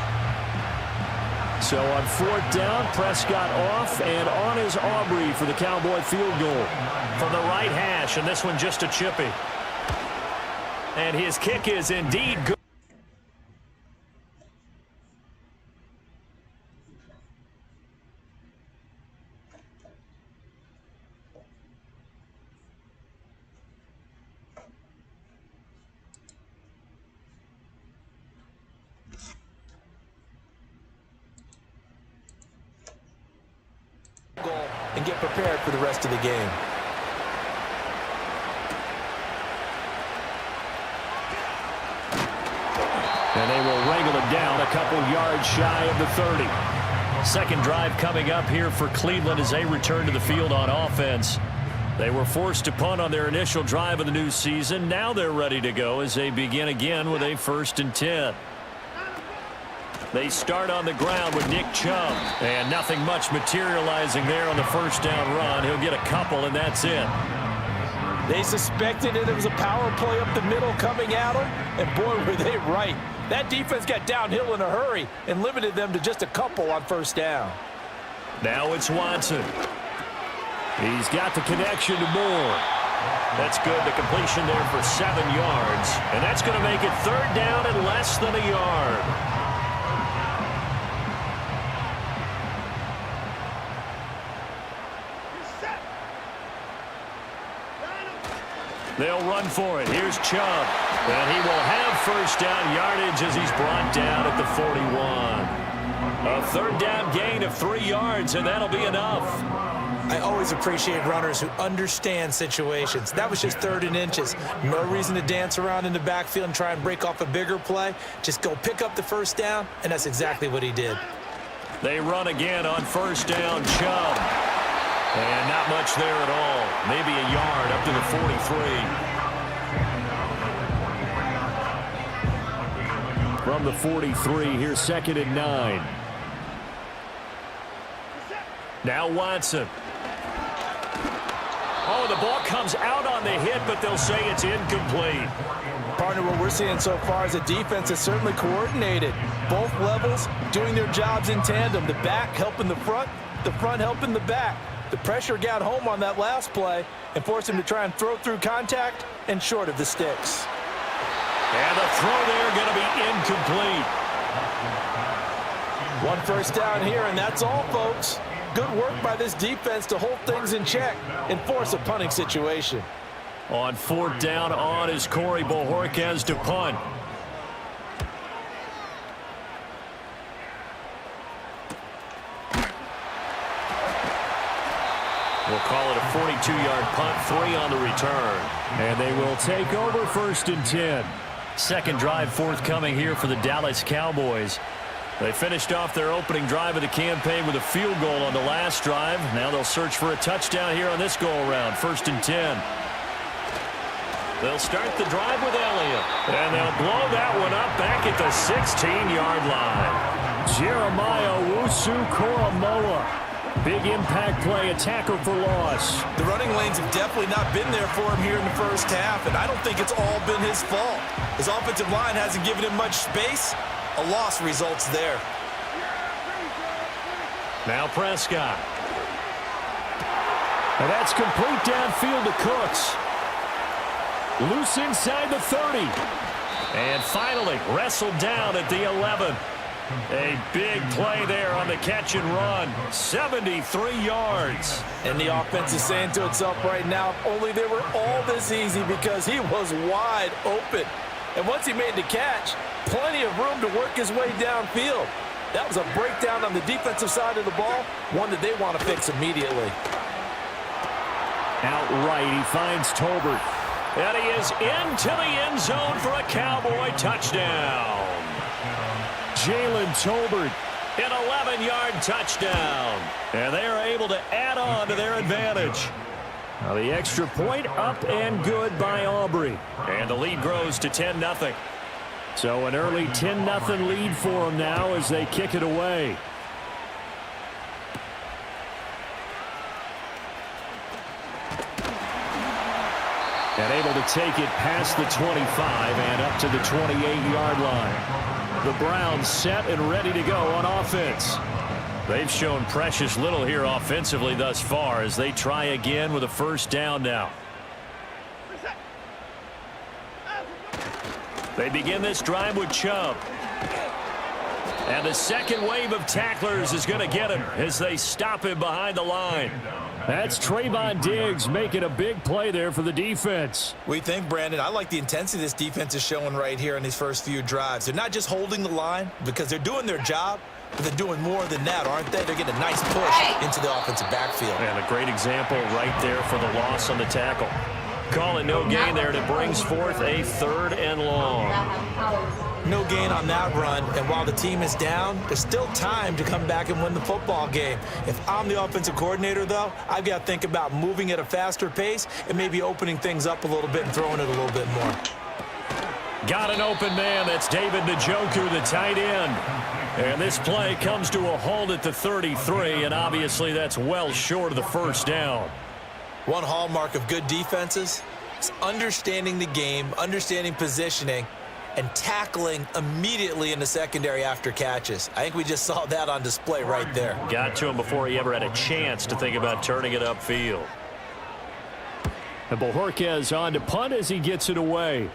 So on 4th down, Prescott off, and on is Aubrey for the Cowboy field goal. From the right hash, and this one just a chippy. And his kick is indeed good. And get prepared for the rest of the game. And they will wrangle it down a couple yards shy of the 30. Second drive coming up here for Cleveland as they return to the field on offense. They were forced to punt on their initial drive of the new season. Now they're ready to go as they begin again with a 1st and 10. They start on the ground with Nick Chubb, and nothing much materializing there on the first down run. He'll get a couple, and that's it. They suspected that it was a power play up the middle coming at them, and boy, were they right. That defense got downhill in a hurry and limited them to just a couple on first down. Now it's Watson. He's got the connection to Moore. That's good. The completion there for 7 yards, and that's going to make it 3rd down and less than a yard. They'll run for it. Here's Chubb. And he will have first down yardage as he's brought down at the 41. A 3rd down gain of 3 yards, and that'll be enough. I always appreciate runners who understand situations. That was just 3rd and inches. No reason to dance around in the backfield and try and break off a bigger play. Just go pick up the first down, and that's exactly what he did. They run again on first down, Chubb. And not much there at all. Maybe a yard up to the 43. From the 43, here's 2nd and 9. Now Watson. Oh, the ball comes out on the hit, but they'll say it's incomplete. Partner, what we're seeing so far is a defense that's certainly coordinated. Both levels doing their jobs in tandem. The back helping the front helping the back. The pressure got home on that last play and forced him to try and throw through contact and short of the sticks. And the throw there going to be incomplete. 1 first down here, and that's all, folks. Good work by this defense to hold things in check and force a punting situation. On 4th down, on is Corey Bojorquez to punt. We'll call it a 42-yard punt, 3 on the return. And they will take over 1st and 10. Second drive forthcoming here for the Dallas Cowboys. They finished off their opening drive of the campaign with a field goal on the last drive. Now they'll search for a touchdown here on this go-around, 1st and 10. They'll start the drive with Elliott. And they'll blow that one up back at the 16-yard line. Jeremiah Owusu-Koramoah. Big impact play, a tackle for loss. The running lanes have definitely not been there for him here in the first half, and I don't think it's all been his fault. His offensive line hasn't given him much space. A loss results there. Now Prescott. And that's complete downfield to Cooks. Loose inside the 30. And finally wrestled down at the 11. A big play there on the catch and run. 73 yards. And the offense is saying to itself right now, if only they were all this easy, because he was wide open. And once he made the catch, plenty of room to work his way downfield. That was a breakdown on the defensive side of the ball, one that they want to fix immediately. Outright, he finds Tolbert. And he is into the end zone for a Cowboy touchdown. Jalen Tolbert. An 11-yard touchdown. And they are able to add on to their advantage. Now the extra point up and good by Aubrey. And the lead grows to 10-0. So an early 10-0 lead for them now as they kick it away. And able to take it past the 25 and up to the 28-yard line. The Browns set and ready to go on offense. They've shown precious little here offensively thus far as they try again with a first down now. They begin this drive with Chubb. And the second wave of tacklers is going to get him as they stop him behind the line. That's Trayvon Diggs making a big play there for the defense. We think, Brandon, I like the intensity this defense is showing right here in these first few drives. They're not just holding the line because they're doing their job, but they're doing more than that, aren't they? They're getting a nice push into the offensive backfield. And a great example right there for the loss on the tackle. Call it no gain there, and it brings forth a 3rd and long. No gain on that run, and while the team is down, there's still time to come back and win the football game. If I'm the offensive coordinator, though, I've got to think about moving at a faster pace and maybe opening things up a little bit and throwing it a little bit more. Got an open man. That's David Njoku, the tight end. And this play comes to a halt at the 33, and obviously that's well short of the first down. One hallmark of good defenses is understanding the game, understanding positioning, and tackling immediately in the secondary after catches. I think we just saw that on display right there. Got to him before he ever had a chance to think about turning it upfield. And Bojorquez on to punt as he gets it away.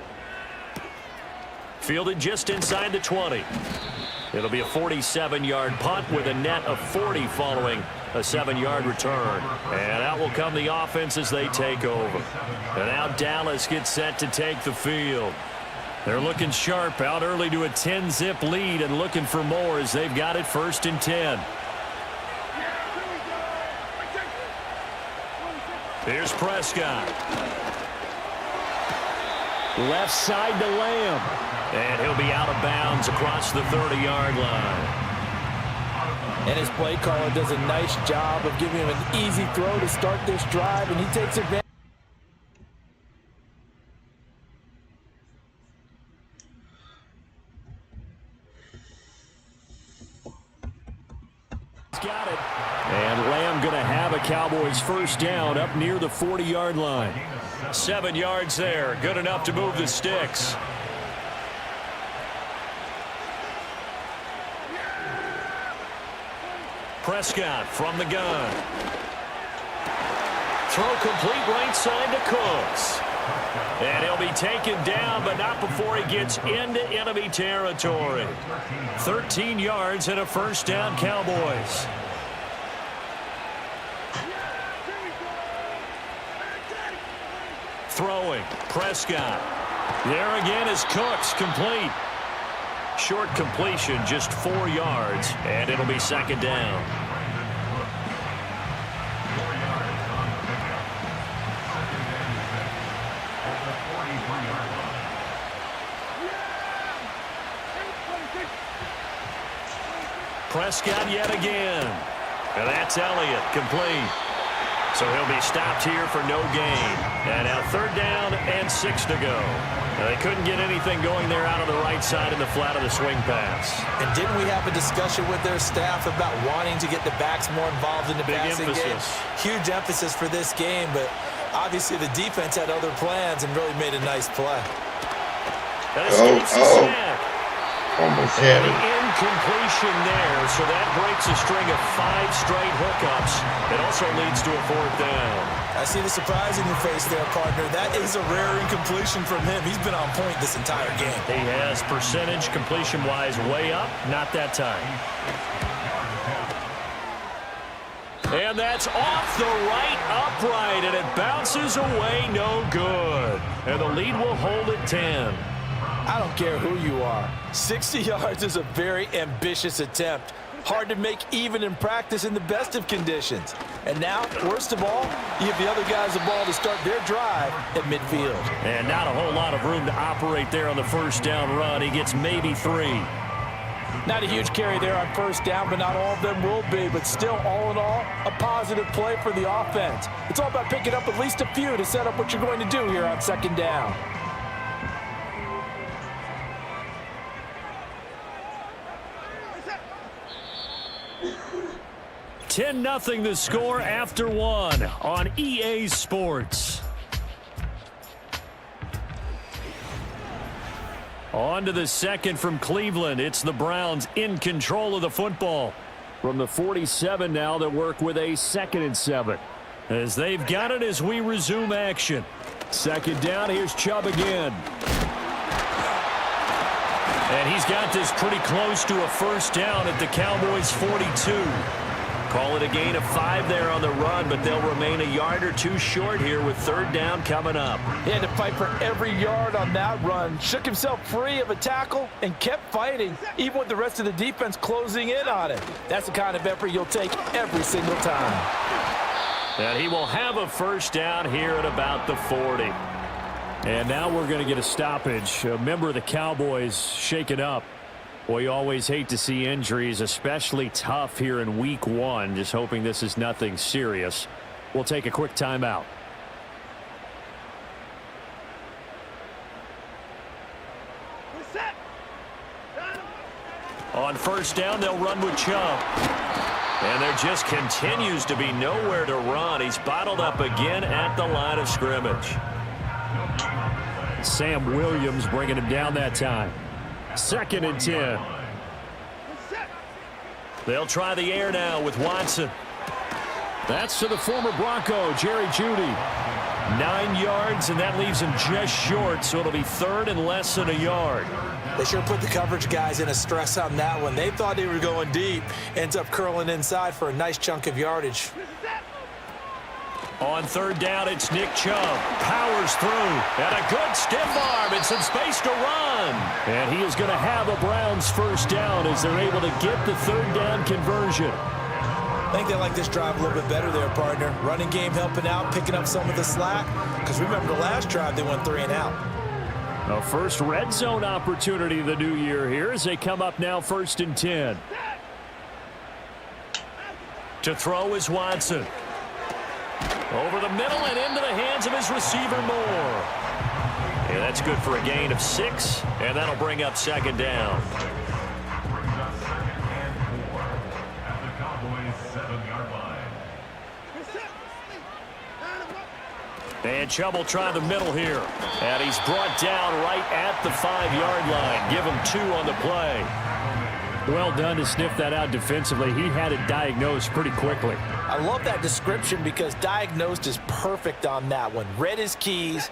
Fielded just inside the 20. It'll be a 47-yard punt with a net of 40 following a 7-yard return. And out will come the offense as they take over. And now Dallas gets set to take the field. They're looking sharp, out early to a 10-zip lead and looking for more as they've got it 1st and 10. Here's Prescott. Left side to Lamb. And he'll be out of bounds across the 30-yard line. And his play caller does a nice job of giving him an easy throw to start this drive, and he takes advantage. Got it. And Lamb going to have a Cowboys first down up near the 40-yard line. 7 yards there. Good enough to move the sticks. Prescott from the gun. Throw complete right side to Cooks. And he'll be taken down, but not before he gets into enemy territory. 13 yards and a first down, Cowboys. Throwing, Prescott. There again is Cooks, complete. Short completion, just 4 yards, and it'll be 2nd down. Prescott yet again. And that's Elliott, complete. So he'll be stopped here for no gain. And now 3rd down and 6 to go. They couldn't get anything going there out on the right side in the flat of the swing pass. And didn't we have a discussion with their staff about wanting to get the backs more involved in the passing game? Huge emphasis for this game, but obviously the defense had other plans and really made a nice play. Almost hit him. Incompletion there, so that breaks a string of 5 straight hookups. It also leads to a 4th down. I see the surprise in your face there, partner. That is a rare incompletion from him. He's been on point this entire game. He has percentage completion-wise way up. Not that time. And that's off the right upright, and it bounces away no good. And the lead will hold at 10. I don't care who you are. 60 yards is a very ambitious attempt. Hard to make even in practice in the best of conditions. And now, worst of all, you give the other guys the ball to start their drive at midfield. And not a whole lot of room to operate there on the first down run. He gets maybe 3. Not a huge carry there on first down, but not all of them will be. But still, all in all, a positive play for the offense. It's all about picking up at least a few to set up what you're going to do here on second down. 10-0 the score after one on EA Sports. On to the second from Cleveland. It's the Browns in control of the football. From the 47 now, they work with a 2nd and 7. As they've got it as we resume action. Second down, here's Chubb again. And he's got this pretty close to a first down at the Cowboys' 42. Call it a gain of 5 there on the run, but they'll remain a yard or two short here with third down coming up. He had to fight for every yard on that run. Shook himself free of a tackle and kept fighting, even with the rest of the defense closing in on it. That's the kind of effort you'll take every single time. And he will have a first down here at about the 40. And now we're going to get a stoppage. A member of the Cowboys shaken up. Well, you always hate to see injuries, especially tough here in week 1. Just hoping this is nothing serious. We'll take a quick timeout. On first down, they'll run with Chubb. And there just continues to be nowhere to run. He's bottled up again at the line of scrimmage. Sam Williams bringing him down that time. 2nd and 10. They'll try the air now with Watson. That's to the former Bronco, Jerry Jeudy. 9 yards, and that leaves him just short, so it'll be 3rd and less than a yard. They sure put the coverage guys in a stress on that one. They thought they were going deep. Ends up curling inside for a nice chunk of yardage. On third down, it's Nick Chubb. Powers through. And a good stiff arm and some space to run. And he is going to have a Browns first down as they're able to get the third down conversion. I think they like this drive a little bit better there, partner. Running game helping out, picking up some of the slack. Because remember the last drive, they went 3 and out. A first red zone opportunity of the new year here as they come up now 1st and 10. To throw is Watson. Over the middle and into the hands of his receiver Moore. Yeah, that's good for a gain of 6, and that'll bring up 2nd down. Brings up 2nd and 4 at the Cowboys' 7-yard line. And Chubb will try the middle here. And he's brought down right at the 5-yard line. Give him 2 on the play. Well done to sniff that out defensively. He had it diagnosed pretty quickly. I love that description because diagnosed is perfect on that one. Read his keys,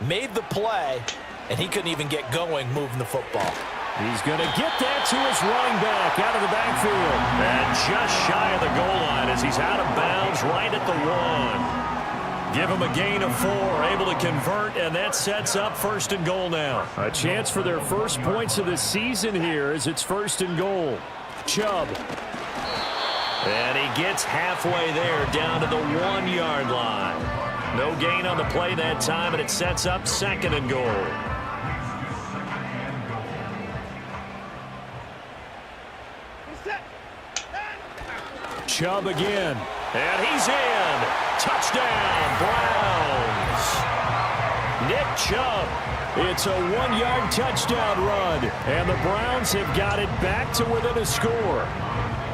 made the play, and he couldn't even get going moving the football. He's going to get that to his running back out of the backfield. And just shy of the goal line as he's out of bounds right at the 1. Give him a gain of 4, able to convert, and that sets up 1st and goal now. A chance for their first points of the season here as it's 1st and goal. Chubb. And he gets halfway there down to the 1-yard line. No gain on the play that time, and it sets up 2nd and goal. Chubb again. And he's in. Touchdown, Browns. Nick Chubb. It's a 1-yard touchdown run. And the Browns have got it back to within a score.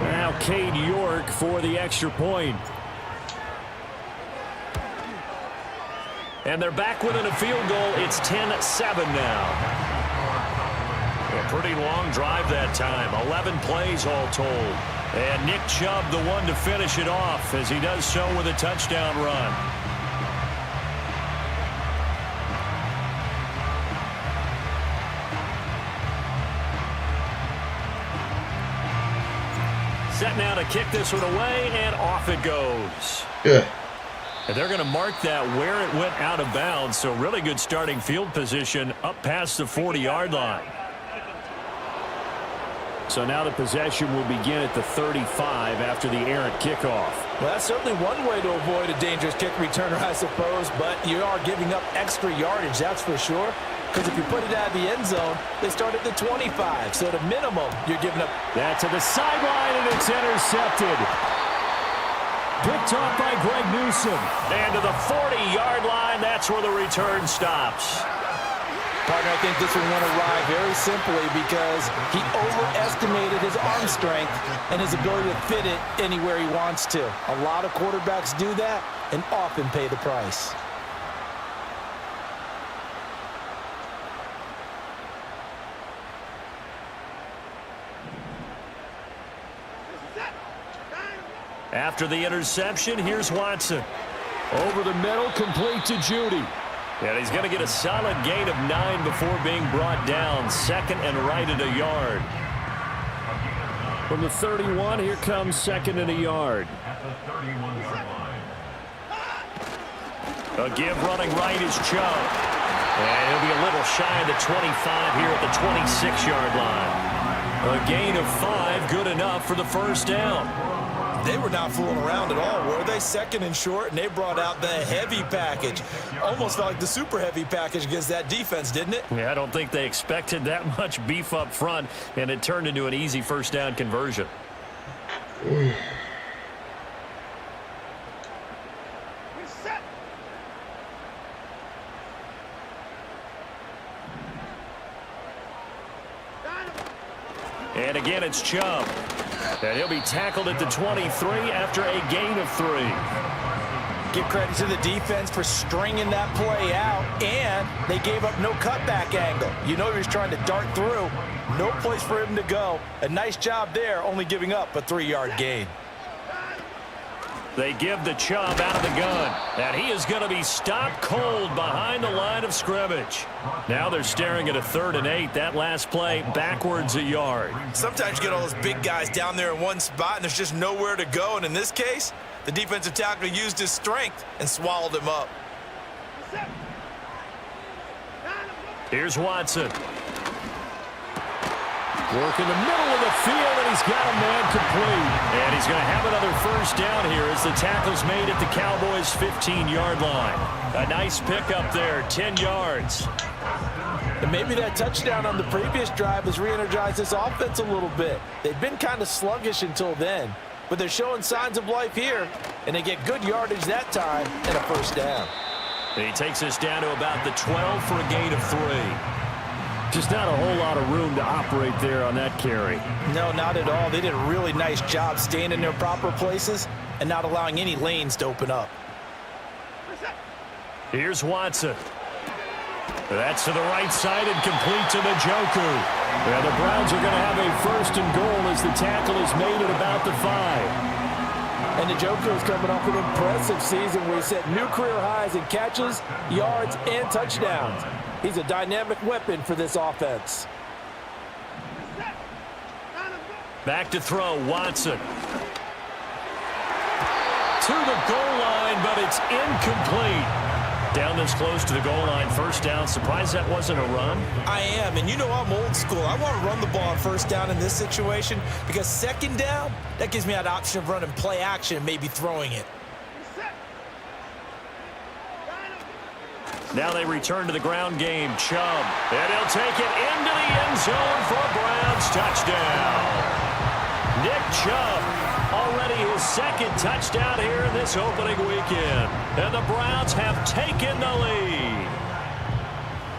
Now Cade York for the extra point. And they're back within a field goal. It's 10-7 now. A pretty long drive that time. 11 plays all told. And Nick Chubb the one to finish it off as he does so with a touchdown run. Set now to kick this one away, and off it goes. Good. And they're going to mark that where it went out of bounds, so really good starting field position up past the 40-yard line. So now the possession will begin at the 35 after the errant kickoff. Well, that's certainly one way to avoid a dangerous kick returner, I suppose, but you are giving up extra yardage, that's for sure. Because if you put it out of the end zone, they start at the 25. So at a minimum, you're giving up. That to the sideline, and it's intercepted. Picked off by Greg Newsome. And to the 40-yard line, that's where the return stops. Partner, I think this one went awry very simply because he overestimated his arm strength and his ability to fit it anywhere he wants to. A lot of quarterbacks do that and often pay the price. After the interception, here's Watson. Over the middle, complete to Judy. And he's going to get a solid gain of 9 before being brought down. Second and right at a yard. From the 31, here comes second and a yard. At the 31-yard line. A give running right is Chubb. And he'll be a little shy of the 25 here at the 26-yard line. A gain of 5, good enough for the first down. They were not fooling around at all, were they? Second and short, and they brought out the heavy package. Almost felt like the super heavy package against that defense, didn't it? Yeah, I don't think they expected that much beef up front, and it turned into an easy first down conversion. And again, it's Chubb. And he'll be tackled at the 23 after a gain of 3. Give credit to the defense for stringing that play out, and they gave up no cutback angle. You know he was trying to dart through. No place for him to go. A nice job there, only giving up a 3-yard gain. They give the Chubb out of the gun, and he is going to be stopped cold behind the line of scrimmage. Now they're staring at a 3rd and 8. That last play backwards a yard. Sometimes you get all those big guys down there in one spot, and there's just nowhere to go. And in this case, the defensive tackle used his strength and swallowed him up. Here's Watson. Work in the middle of the field, and he's got a man complete. And he's going to have another first down here as the tackle's made at the Cowboys' 15-yard line. A nice pickup there, 10 yards. And maybe that touchdown on the previous drive has re-energized this offense a little bit. They've been kind of sluggish until then, but they're showing signs of life here, and they get good yardage that time and a first down. And he takes us down to about the 12 for a gain of 3. Just not a whole lot of room to operate there on that carry. No, not at all. They did a really nice job staying in their proper places and not allowing any lanes to open up. Here's Watson. That's to the right side and complete to Njoku. And the Browns are going to have a first and goal as the tackle is made at about the 5. And Njoku is coming off an impressive season where he set new career highs in catches, yards, and touchdowns. He's a dynamic weapon for this offense. Back to throw, Watson. To the goal line, but it's incomplete. Down this close to the goal line, first down. Surprised that wasn't a run? I am, and you know I'm old school. I want to run the ball on first down in this situation because second down, that gives me that option of running play action and maybe throwing it. Now they return to the ground game. Chubb. And he'll take it into the end zone for a Browns touchdown. Nick Chubb, already his second touchdown here in this opening weekend. And the Browns have taken the lead.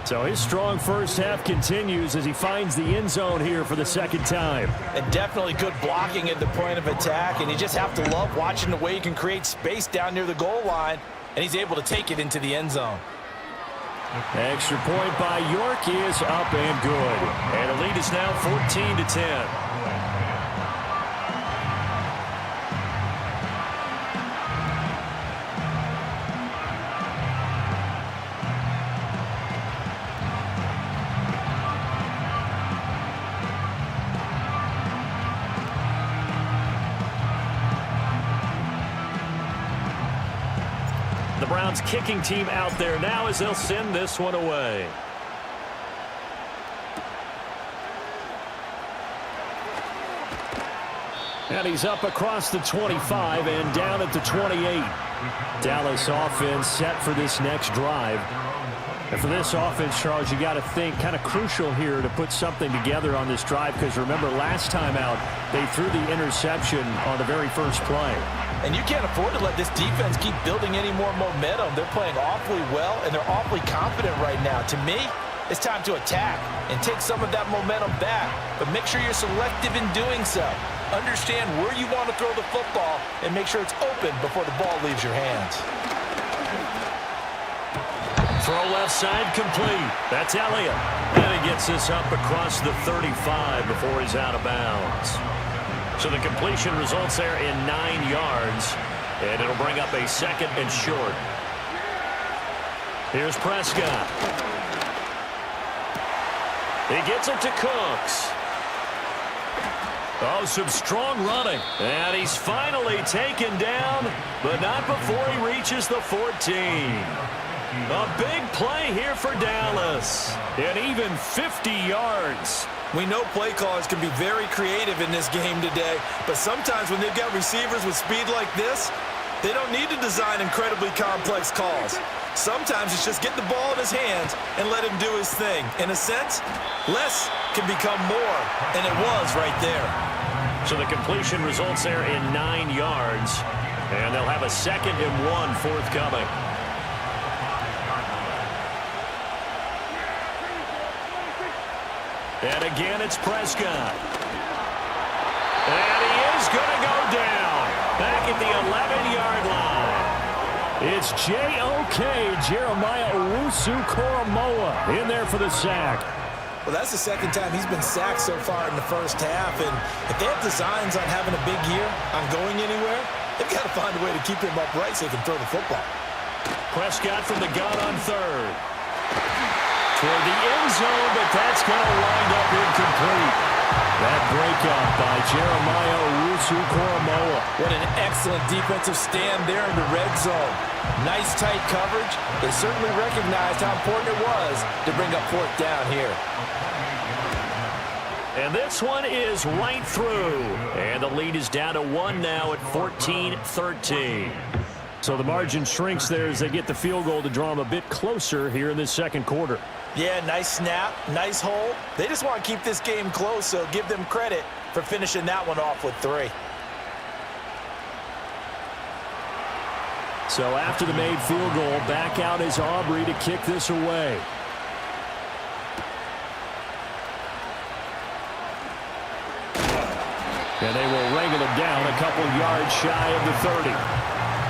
So his strong first half continues as he finds the end zone here for the second time. And definitely good blocking at the point of attack. And you just have to love watching the way he can create space down near the goal line. And he's able to take it into the end zone. Extra point by York is up and good. And the lead is now 14-10. The Browns kicking team out there now as they'll send this one away. And he's up across the 25 and down at the 28. Dallas offense set for this next drive. And for this offense, Charles, you got to think kind of crucial here to put something together on this drive, because remember last time out, they threw the interception on the very first play. And you can't afford to let this defense keep building any more momentum. They're playing awfully well, and they're awfully confident right now. To me, it's time to attack and take some of that momentum back, but make sure you're selective in doing so. Understand where you want to throw the football and make sure it's open before the ball leaves your hands. Throw left side complete. That's Elliott. And he gets this up across the 35 before he's out of bounds. So the completion results there in 9 yards, and it'll bring up a 2nd and short. Here's Prescott. He gets it to Cooks. Oh, some strong running. And he's finally taken down, but not before he reaches the 14. A big play here for Dallas. And even 50 yards. We know play callers can be very creative in this game today, but sometimes when they've got receivers with speed like this, they don't need to design incredibly complex calls. Sometimes it's just get the ball in his hands and let him do his thing. In a sense, less can become more, and it was right there. So the completion results there in 9 yards, and they'll have a 2nd and 1 forthcoming. And again, it's Prescott. And he is going to go down back at the 11-yard line. It's J.O.K. Jeremiah Owusu-Koramoah in there for the sack. Well, that's the second time he's been sacked so far in the first half, and if they have designs on having a big year, on going anywhere, they've got to find a way to keep him upright so he can throw the football. Prescott from the gun on 3rd. Toward the end zone, but that's going to wind up incomplete. That breakup by Jeremiah Owusu-Koramoah. What an excellent defensive stand there in the red zone. Nice tight coverage. They certainly recognized how important it was to bring up 4th down here. And this one is right through. And the lead is down to 1 now at 14-13. So the margin shrinks there as they get the field goal to draw them a bit closer here in this second quarter. Yeah, nice snap, nice hold. They just want to keep this game close, so give them credit for finishing that one off with 3. So after the made field goal, back out is Aubrey to kick this away. And they will wrangle him down a couple yards shy of the 30.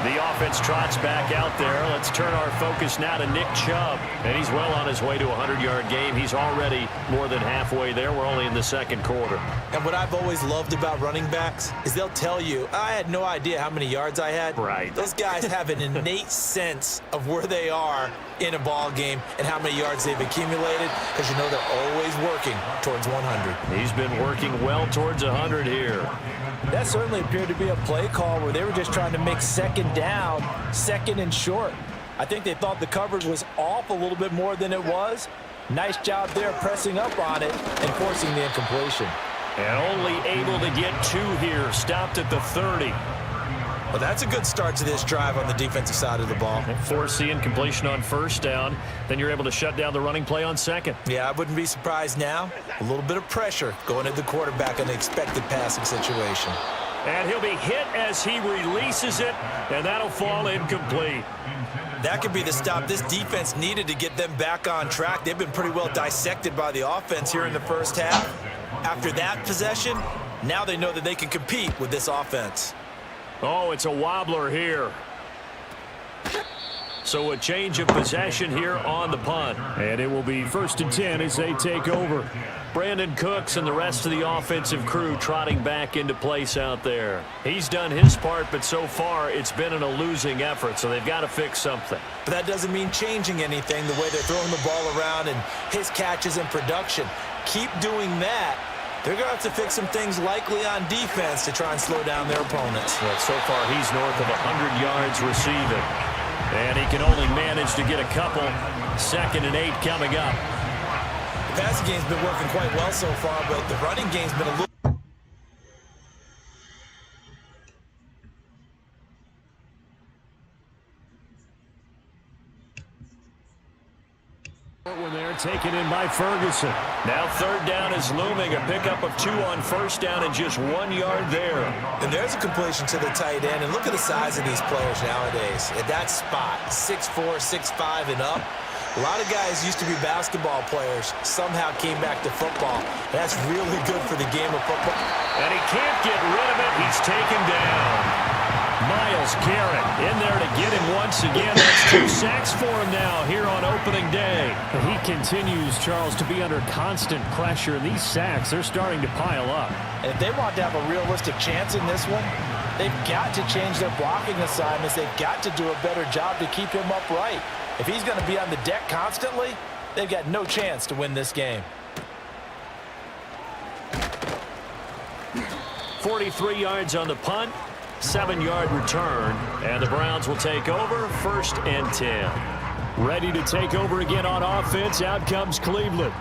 The offense trots back out there. Let's turn our focus now to Nick Chubb. And he's well on his way to a 100-yard game. He's already more than halfway there. We're only in the second quarter. And what I've always loved about running backs is they'll tell you, I had no idea how many yards I had. Right. Those guys have an innate sense of where they are in a ball game and how many yards they've accumulated, because you know they're always working towards 100. He's been working well towards 100 here. That certainly appeared to be a play call where they were just trying to make 2nd down, 2nd and short. I think they thought the coverage was off a little bit more than it was. Nice job there pressing up on it and forcing the incompletion. And only able to get 2 here, stopped at the 30. Well, that's a good start to this drive on the defensive side of the ball. Force the incompletion on 1st down. Then you're able to shut down the running play on 2nd. Yeah, I wouldn't be surprised now. A little bit of pressure going at the quarterback in an expected passing situation. And he'll be hit as he releases it, and that'll fall incomplete. That could be the stop this defense needed to get them back on track. They've been pretty well dissected by the offense here in the first half. After that possession, now they know that they can compete with this offense. Oh, it's a wobbler here. So a change of possession here on the punt. And it will be 1st and 10 as they take over. Brandon Cooks and the rest of the offensive crew trotting back into place out there. He's done his part, but so far it's been in a losing effort, so they've got to fix something. But that doesn't mean changing anything, the way they're throwing the ball around and his catches and production. Keep doing that. They're going to have to fix some things likely on defense to try and slow down their opponents. Well, so far he's north of 100 yards receiving. And he can only manage to get a couple. 2nd and 8 coming up. The passing game's been working quite well so far, but the running game's been a little... When they're taken in by Ferguson. Now third down is looming. A pickup of 2 on first down and just 1 yard there. And there's a completion to the tight end. And look at the size of these players nowadays. At that spot, 6'4", 6'5", and up. A lot of guys used to be basketball players, somehow came back to football. That's really good for the game of football. And he can't get rid of it. He's taken down. Myles Garrett in there to get him once again. That's 2 sacks for him now here on opening day. He continues, Charles, to be under constant pressure. And these sacks, they're starting to pile up. And if they want to have a realistic chance in this one, they've got to change their blocking assignments. They've got to do a better job to keep him upright. If he's going to be on the deck constantly, they've got no chance to win this game. 43 yards on the punt, 7-yard return, and the Browns will take over 1st and 10. Ready to take over again on offense. Out comes Cleveland.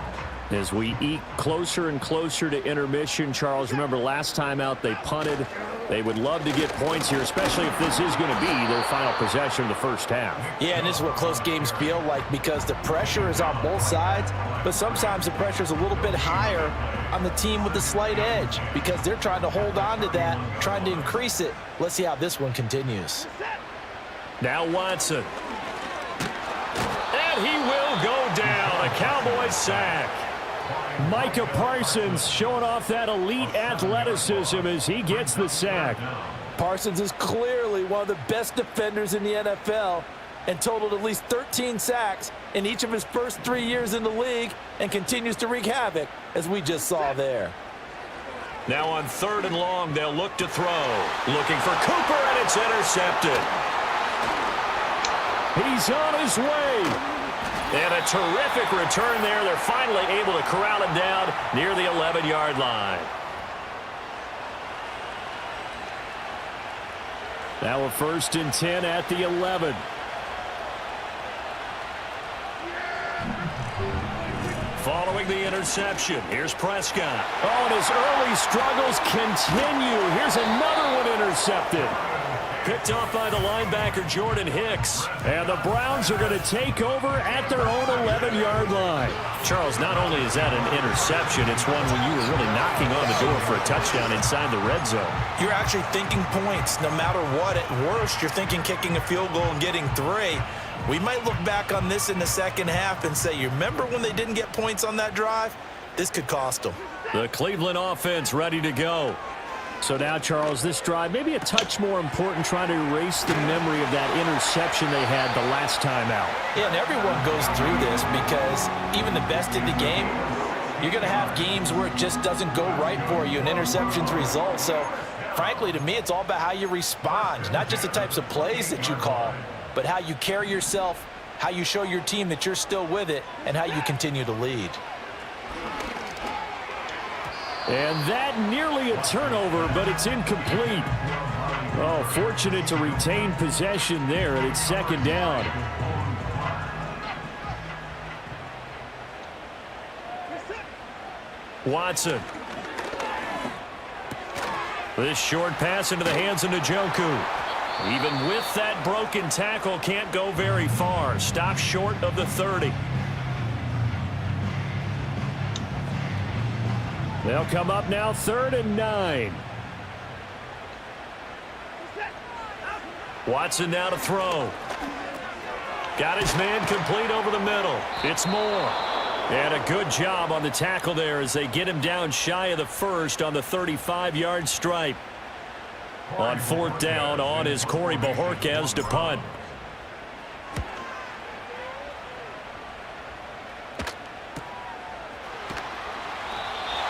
As we eke closer and closer to intermission, Charles, remember last time out they punted. They would love to get points here, especially if this is going to be their final possession of the first half. Yeah, and this is what close games feel like because the pressure is on both sides, but sometimes the pressure is a little bit higher on the team with the slight edge because they're trying to hold on to that, trying to increase it. Let's see how this one continues. Now Watson. And he will go down. A Cowboys sack. Micah Parsons showing off that elite athleticism as he gets the sack. Parsons is clearly one of the best defenders in the NFL and totaled at least 13 sacks in each of his first 3 years in the league and continues to wreak havoc, as we just saw there. Now on 3rd and long, they'll look to throw. Looking for Cooper, and it's intercepted. He's on his way. And a terrific return there. They're finally able to corral him down near the 11-yard line. Now a 1st and 10 at the 11. Following the interception, here's Prescott. Oh, and his early struggles continue. Here's another one intercepted. Picked off by the linebacker, Jordan Hicks. And the Browns are going to take over at their own 11-yard line. Charles, not only is that an interception, it's one when you were really knocking on the door for a touchdown inside the red zone. You're actually thinking points no matter what. At worst, you're thinking kicking a field goal and getting 3. We might look back on this in the second half and say, you remember when they didn't get points on that drive? This could cost them. The Cleveland offense ready to go. So now, Charles, this drive maybe a touch more important, trying to erase the memory of that interception they had the last time out. Yeah, and everyone goes through this because even the best in the game, you're going to have games where it just doesn't go right for you and interceptions result. So, frankly, to me, it's all about how you respond, not just the types of plays that you call, but how you carry yourself, how you show your team that you're still with it, and how you continue to lead. And that nearly a turnover, but it's incomplete. Oh, fortunate to retain possession there, and it's 2nd down. Watson. This short pass into the hands of Njoku. Even with that broken tackle, can't go very far. Stops short of the 30. They'll come up now 3rd and 9. Watson now to throw. Got his man complete over the middle. It's Moore. And a good job on the tackle there as they get him down shy of the 1st on the 35-yard stripe. On 4th down, on is Corey Bojorquez to punt.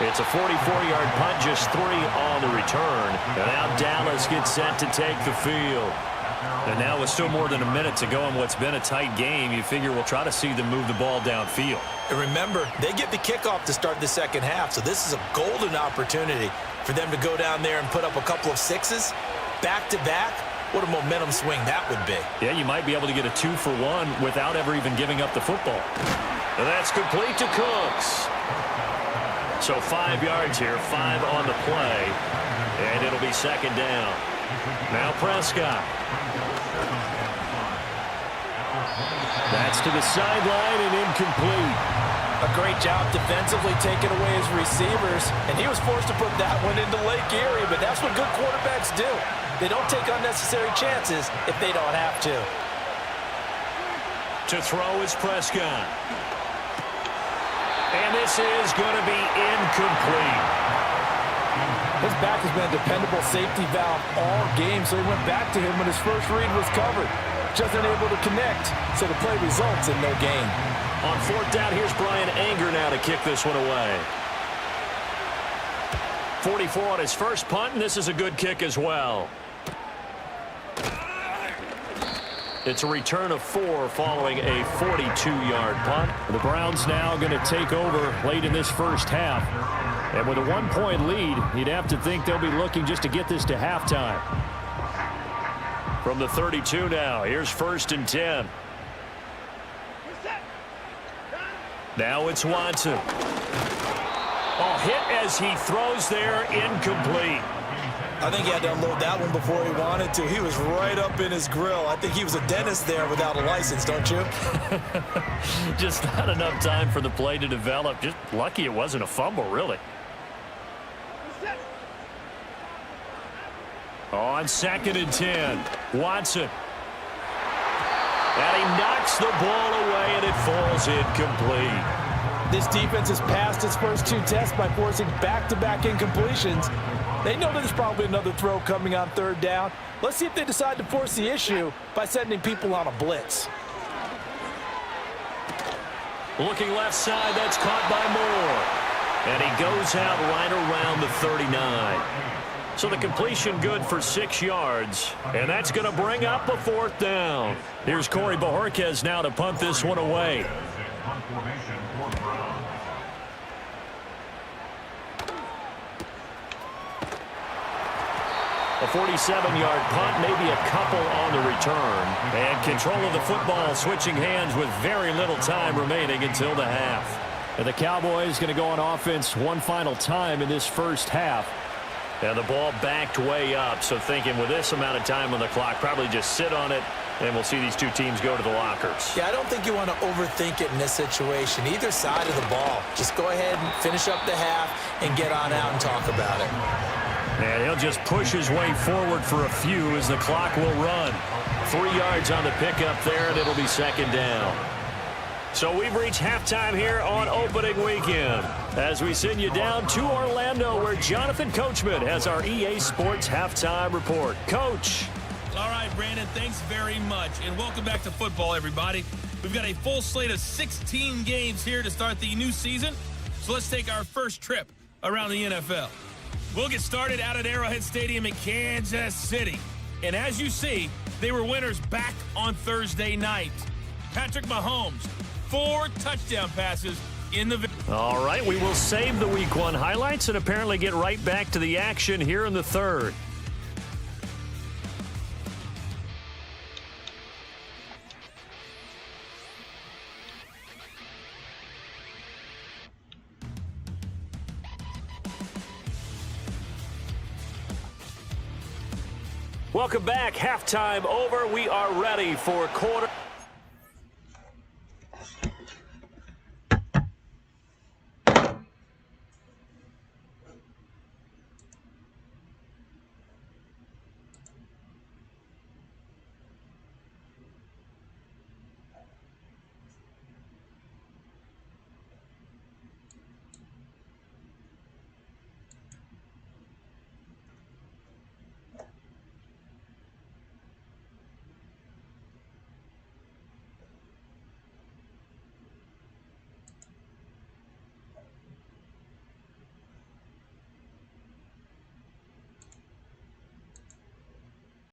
It's a 44-yard punt, just 3 on the return. And now Dallas gets set to take the field. And now with still more than a minute to go in what's been a tight game, you figure we'll try to see them move the ball downfield. And remember, they get the kickoff to start the second half, so this is a golden opportunity for them to go down there and put up a couple of 6s back-to-back. What a momentum swing that would be. Yeah, you might be able to get a 2-for-1 without ever even giving up the football. And that's complete to Cooks. So 5 yards here, 5 on the play, and it'll be 2nd down. Now Prescott. That That's to the sideline and incomplete. A great job defensively taking away his receivers, and he was forced to put that one into Lake Erie, but that's what good quarterbacks do. They don't take unnecessary chances if they don't have to. To throw is Prescott. And this is going to be incomplete. His back has been a dependable safety valve all game, so he went back to him when his first read was covered. Just unable to connect, so the play results in no gain. On fourth down, here's Brian Anger now to kick this one away. 44 on his first punt, and this is a good kick as well. It's a return of 4 following a 42-yard punt. The Browns now going to take over late in this first half. And with a 1-point lead, you'd have to think they'll be looking just to get this to halftime. From the 32 now, here's 1st and 10. Now it's Watson. Oh, hit as he throws there, incomplete. I think he had to unload that one before he wanted to. He was right up in his grill. I think he was a dentist there without a license, don't you? Just not enough time for the play to develop. Just lucky it wasn't a fumble, really. On 2nd and 10, Watson. And he knocks the ball away, and it falls incomplete. This defense has passed its first 2 tests by forcing back-to-back incompletions. They know there's probably another throw coming on 3rd down. Let's see if they decide to force the issue by sending people on a blitz. Looking left side, that's caught by Moore. And he goes out right around the 39. So the completion good for 6 yards. And that's going to bring up a 4th down. Here's Corey Bojorquez now to punt this one away. A 47-yard punt, maybe a couple on the return. And control of the football switching hands with very little time remaining until the half. And the Cowboys going to go on offense one final time in this first half. And the ball backed way up, so thinking with this amount of time on the clock, probably just sit on it, and we'll see these 2 teams go to the lockers. Yeah, I don't think you want to overthink it in this situation. Either side of the ball. Just go ahead and finish up the half and get on out and talk about it. And he'll just push his way forward for a few as the clock will run. 3 yards on the pickup there, and it'll be 2nd down. So we've reached halftime here on opening weekend as we send you down to Orlando where Jonathan Coachman has our EA Sports halftime report. Coach. All right, Brandon, thanks very much. And welcome back to football, everybody. We've got a full slate of 16 games here to start the new season. So let's take our first trip around the NFL. We'll get started out at Arrowhead Stadium in Kansas City. And as you see, they were winners back on Thursday night. Patrick Mahomes, 4 touchdown passes in the victory. All right, we will save the Week 1 highlights and apparently get right back to the action here in the 3rd. Welcome back. Halftime over. We are ready for quarter.